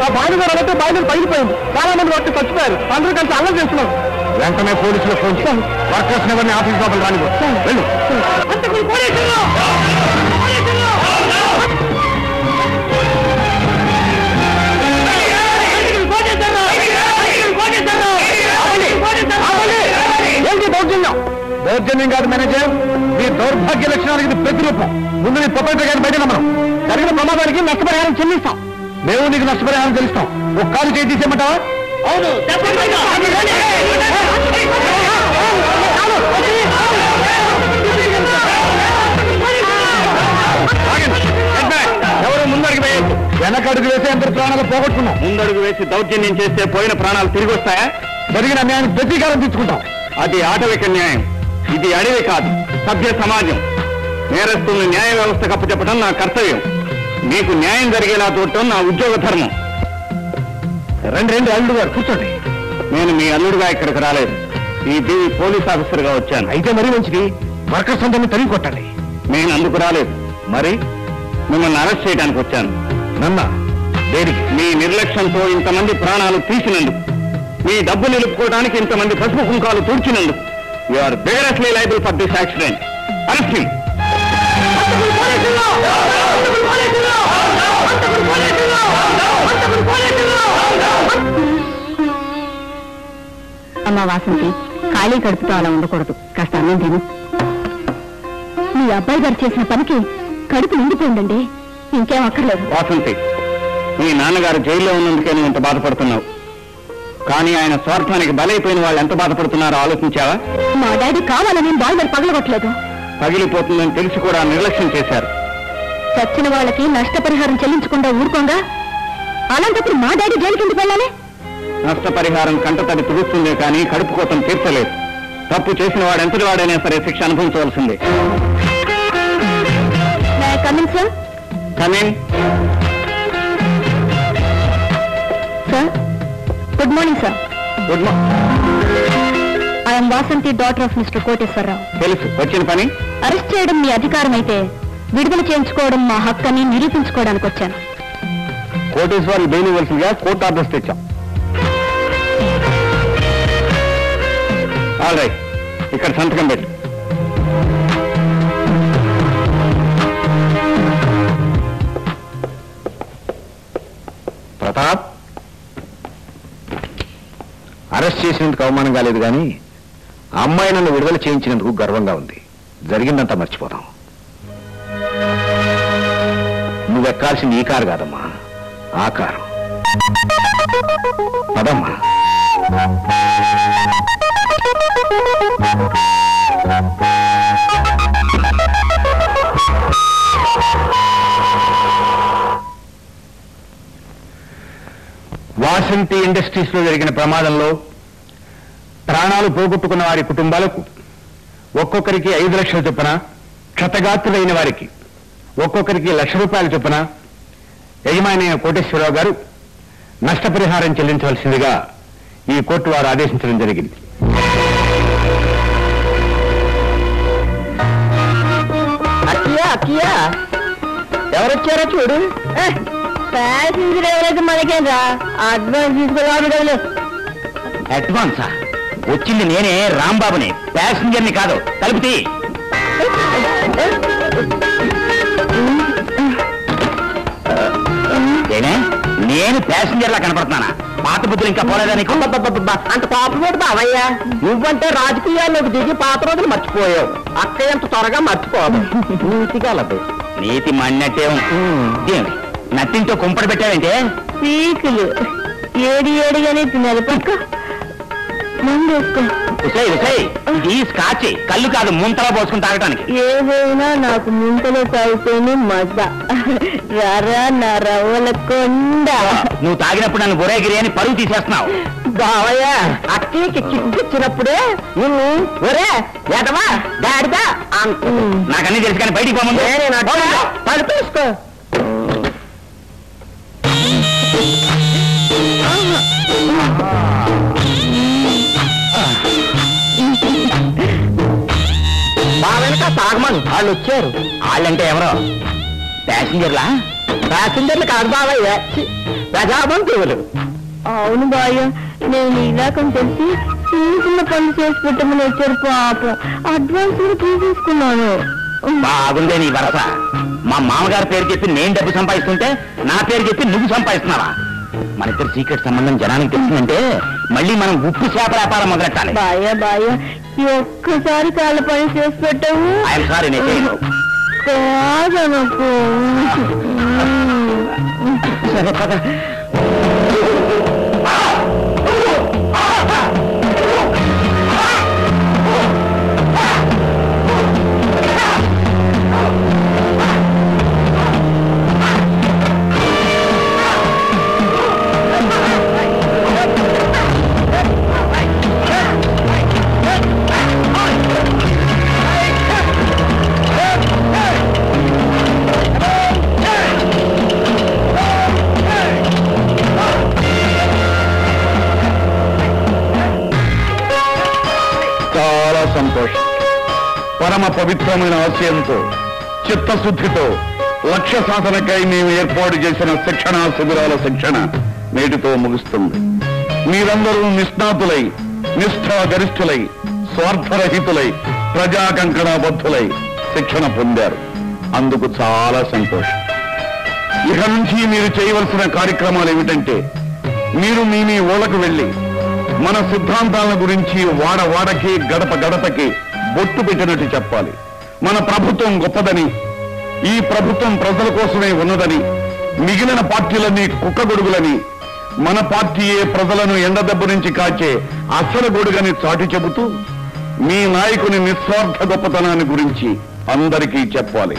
ఆ బాయిలర్ అంటే బాయిలర్ పగిలిపోయింది. చాలా మంది వర్క్ చచ్చిపోయారు. అందరూ కలిసి అల్లరి చేస్తున్నారు. వెంటనే పోలీసులకు ఫోన్ చేశాను. వర్కర్స్ ఎవరిని ఆఫీస్ లోపల రానివ్వు. వెళ్ళు. ఏంటి దౌర్జన్యం? దౌర్జన్యం కాదు మేనేజర్, మీ దౌర్భాగ్య లక్షణాలకి ఇది ప్రతిరూపం. ముందు నీ ప్రొపరేటర్ గారిని బయట నమ్మడం. జరిగిన ప్రమాదానికి నష్టపరిహారం చెల్లిస్తాం. మేము నీకు నష్టపరిహారం చెల్లిస్తాం. ఒక కాలు చేయి తీసేయమంటావా? అవును. ఎవరు ముందడుగు వేయద్దు. వెనకడుగు వేసి అందరు ప్రాణాలు పోగొట్టుకున్నాం. ముందడుగు వేసి దౌర్జన్యం చేస్తే పోయిన ప్రాణాలు తిరిగి వస్తాయా? జరిగిన న్యాయానికి ప్రతీకారం తీసుకుంటాం. అది ఆటవిక న్యాయం. ఇది అడవి కాదు, సభ్య సమాజం. నేరస్తుల్ని న్యాయ వ్యవస్థకు అప్పచెప్పడం నా కర్తవ్యం. మీకు న్యాయం జరిగేలా చూడటం నా ఉద్యోగ ధర్మం. రెండు అల్లుడు గారు కూర్చోండి. నేను మీ అల్లుడుగా ఇక్కడికి రాలేదు. ఈ దీవి పోలీస్ ఆఫీసర్గా వచ్చాను. అయితే మరీ మంచిది. వర్కర్స్ అందరినీ తరిగి కొట్టండి. నేను అందుకు రాలేదు. మరి మిమ్మల్ని అరెస్ట్ చేయడానికి వచ్చాను. నన్నా దేనికి? మీ నిర్లక్ష్యంతో ఇంతమంది ప్రాణాలు తీసినందుకు, మీ డబ్బు నిలుపుకోవడానికి ఇంతమంది పసుపు కుంకాలు తుడిచినందుకు you are vigorously liable for this accident. Arrest him. అమ్మా వాసంతి, ఖాళీ కడుపుతో అలా ఉండకూడదు. కాస్త అన్నం తిను. మీ అబ్బాయి గారు చేసిన పనికి కడుపు నిండిపోయిందండి. ఇంకేం అక్కర్లేదు. వాసంతి, మీ నాన్నగారు జైల్లో ఉన్నందుకే నువ్వు ఇంత బాధపడుతున్నావు. కానీ ఆయన స్వార్థానికి బలైపోయిన వాళ్ళు ఎంత బాధపడుతున్నారో ఆలోచించావా? మా డాడీ కావాలని బాయిలర్ పగలగొట్టలేదు. పగిలిపోతుందని తెలిసి కూడా నిర్లక్ష్యం చేశారు. చచ్చిన వాళ్ళకి నష్టపరిహారం చెల్లించకుండా ఊరుకోంగా అలాంటప్పుడు మా డాడీ జైలుకి ఎందుకు వెళ్ళాలి? నష్టపరిహారం కంటతడి తుడుస్తుందే కానీ కడుపు కోతం తీర్చలేదు. తప్పు చేసిన వాడు ఎంతటి వాడైనా సరే శిక్ష అనుభవించవలసిందే. Sir good morning sir. Good morning. I'm Vasanthi, daughter of mister Koteswararao. తెలుసు. వచ్చిన పని అరెస్ట్ చేయడం మీ అధికారం అయితే విడుదల చేయించుకోవడం మా హక్కని నిరూపించుకోవడానికి వచ్చాను. కోటేశ్వరి బెయిల్ ఇవ్వాల్సిందిగా కోర్టు ఆర్డర్స్ తెచ్చాం. ఆల్ రైట్, ఇక్కడ సంతకం పెట్టి. ప్రతాప్, అరెస్ట్ చేసినందుకు అవమానం కాలేదు కానీ అమ్మాయి నన్ను విడుదల చేయించినందుకు గర్వంగా ఉంది. జరిగిందంతా మర్చిపోతాం. నువ్వెక్కాల్సింది ఈ కారు కాదమ్మా, ఆ కారు. పదమ్మా. వాసంతి ఇండస్ట్రీస్ లో జరిగిన ప్రమాదంలో ప్రాణాలు పోగొట్టుకున్న వారి కుటుంబాలకు ఒక్కొక్కరికి 5 లక్షల చొప్పున, క్షతగాత్రులైన వారికి ఒక్కొక్కరికి ₹1,00,000 చొప్పున యజమాని కోటేశ్వరరావు గారు నష్టపరిహారం చెల్లించవలసిందిగా ఈ కోర్టు వారు ఆదేశించడం జరిగింది. అక్కయ్య ఎవరొచ్చారో చూడు. ప్యాసింజర్ ఎవరైతే మనకేంరా, అడ్వాన్స్ తీసుకోవాలి. అడ్వాన్సా? వచ్చింది నేనే, రాంబాబుని, ప్యాసింజర్ని కాదు. తలుపుతీ. నేను ప్యాసింజర్లా కనపడుతున్నానా? పాత బుద్ధులు ఇంకా పోలేదా నీకు? అంత పాపమేడు బావయ్యా, నువ్వంటే రాజకీయాల్లోకి దిగి పాత రోజులు మర్చిపోయావు. అక్కయ్య ఎంత త్వరగా మర్చిపోవాలి. నీతిగా నీతి మన్నట్టే నత్తింతో కుంపడి పెట్టావంటే పీకులు ఏడిగానే తినాలి. పక్క మందేసుకో. ఇది స్కాచ్, కళ్ళు కాదు, ముంతలో పోసుకుని తాగటానికి. ఏదైనా నాకు ముంతలో తాగితేనే మజా. రారా నా రవ్వల కొండ. నువ్వు తాగినప్పుడు నన్ను బొరేగిరి అని పరువు తీసేస్తున్నావు. బావయ్య, అక్కడికి చిక్కిచ్చినప్పుడే నిన్ను ఒరే ఏదవా డాడిదా నాకన్నీ తెలుసు కానీ బయటికి పోమంది. పడుతూసుకో. బావెనక తాగమను, వాళ్ళు వచ్చారు. వాళ్ళంటే ఎవరో ప్యాసింజర్లా? ప్యాసింజర్లు కాదు బావయ్య, ప్రజాబంధువులు. అవును బాయ్య, నేను ఇలాకని తెలిసి చిన్న పనులు చేసి పెట్టమని వచ్చారు. పాపం అడ్వాన్స్ కూడా తీసేసుకున్నాను. బాగుందే నీ వరస. మా మామగారి పేరు చెప్పి నేను డబ్బు సంపాదిస్తుంటే నా పేరు చెప్పి నువ్వు సంపాదిస్తున్నావా? మన ఇద్దరు సీక్రెట్ సంబంధం జనానికి తెలిసిందంటే మళ్ళీ మనం ఉప్పు చేప వ్యాపారం మొదలెట్టాలి. బాయ్య ఒక్కసారి కాళ్ళ పని చేసి పెట్టావు. ఐఎమ్ సారీ, నేను కాదనకు. సరే పద. సంతోషం. పరమ పవిత్రమైన ఆశయంతో, చిత్తశుద్ధితో లక్ష్య సాధనకై మేము ఏర్పాటు చేసిన శిక్షణా శిబిరాల శిక్షణ నేటితో ముగుస్తుంది. మీరందరూ నిష్ణాతులై, నిష్ఠాగరిష్ఠులై, స్వార్థరహితులై, ప్రజాకంకణాబద్ధులై శిక్షణ పొందారు. అందుకు చాలా సంతోషం. ఇక నుంచి మీరు చేయవలసిన కార్యక్రమాలు ఏమిటంటే, మీరు మీ ఊళ్ళకు వెళ్ళి మన సిద్ధాంతాల గురించి వాడవాడకి, గడప గడపకి బొట్టు పెట్టినట్టు చెప్పాలి. మన ప్రభుత్వం గొప్పదని, ఈ ప్రభుత్వం ప్రజల కోసమే ఉన్నదని, మిగిలిన పార్టీలన్నీ కుక్కగొడుగులని, మన పార్టీయే ప్రజలను ఎండదెబ్బ నుంచి కాచే అసలు గొడుగని చాటి చెబుతూ మీ నాయకుని నిస్వార్థ గొప్పతనాన్ని గురించి అందరికీ చెప్పాలి.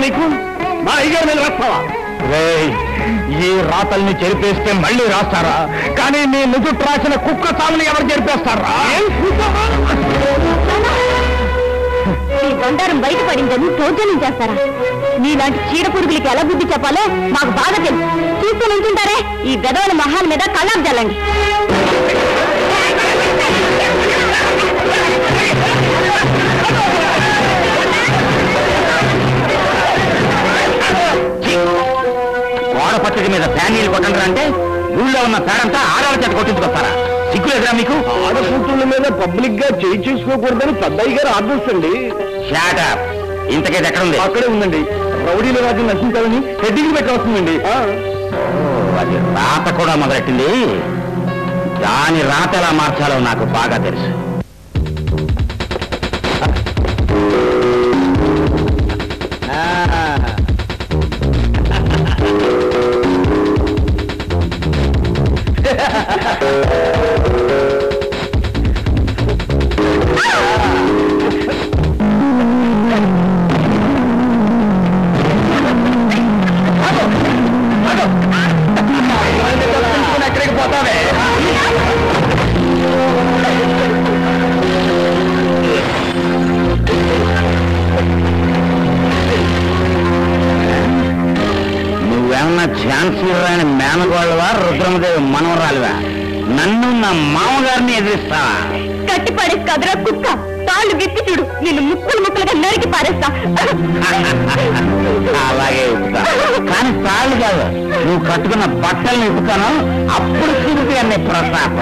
నీకు మా అయ్యారు మీద రాస్తావా? ఈ రాతల్ని చెరిపేస్తే మళ్ళీ రాస్తారా? కానీ నీ నుదుట రాసిన కుక్క చావుని ఎవరు చెరిపేస్తారా? బండారం బయటపడిందని దౌర్జన్యం చేస్తారా? నీలాంటి చీడ పురుగులకి ఎలా బుద్ధి చెప్పాలో మాకు బాగా తెలుసు. చూస్తూ నుంచుంటారే, ఈ గదవల మహాల మీద కళ్ళాం జల్లండి. గోడ పచ్చడి మీద ఫ్యాన్ నీళ్ళు కొట్టండి అంటే ఊళ్ళో ఉన్న పేడంతా ఆడవాళ్ళ చేత కొట్టించుకొస్తారా? సిగ్గులేదురా మీకు? ఆడకూతుళ్ళ మీద పబ్లిక్ గా చేయి చేసుకోకూడదని పెద్దయ్య గారు ఆర్డర్స్ అండి. షాటప్. ఇంతకేది ఎక్కడ ఉంది? అక్కడే ఉందండి. రౌడీల రాజ్యం నశించాలని హెడ్డింగ్ పెట్టవస్తుందండి. అది రాత కూడా మొదలెట్టింది. దాని రాత ఎలా మార్చాలో నాకు బాగా తెలుసు. ఎక్కడికి పోతావే? నువ్వేమన్నా ఛాన్స్ ఇవ్వని మేనగోళ్ళవా, రుద్రమదేవి మనవరాలువా? నన్ను నా మామగారిని ఎదిరిస్తావా? కట్టి పడేసి కదరా కుక్క. తాళ్ళు విప్పి చూడు, నిన్ను ముక్కలు ముక్కలుగా నరికి పారేస్తా. అలాగే ఇప్పుతా, కానీ తాళ్ళు కాదు, నువ్వు కట్టుకున్న బట్టల్ని ఇప్పుతాను. అప్పుడు చూపి అన్ని ప్రతాప.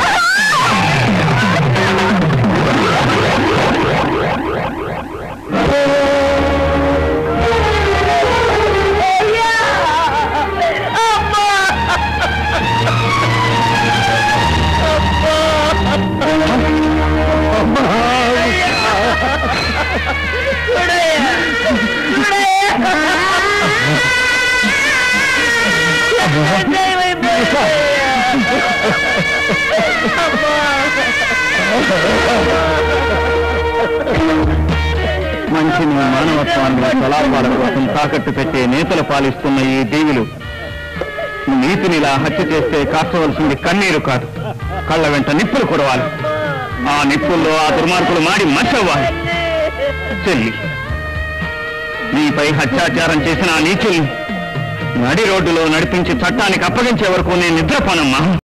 మంచిని మానవత్వాన్ని కళాపాల కోసం తాకట్టు పెట్టే నేతలు పాలిస్తున్న ఈ దీవులు నీతిని ఇలా హత్య చేస్తే కాచవలసింది కన్నీరు కాదు, కళ్ళ వెంట నిప్పులు కురవాలి. ఆ నిప్పుల్లో ఆ దుర్మార్గులు మాడి మచ్చవ్వాలి. చెల్లి, నీపై హత్యాచారం చేసిన ఆ నీచుల్ని నడి రోడ్డులో నడిపించి చట్టానికి అప్పగించే వరకు నేను నిద్రపోనమ్మా.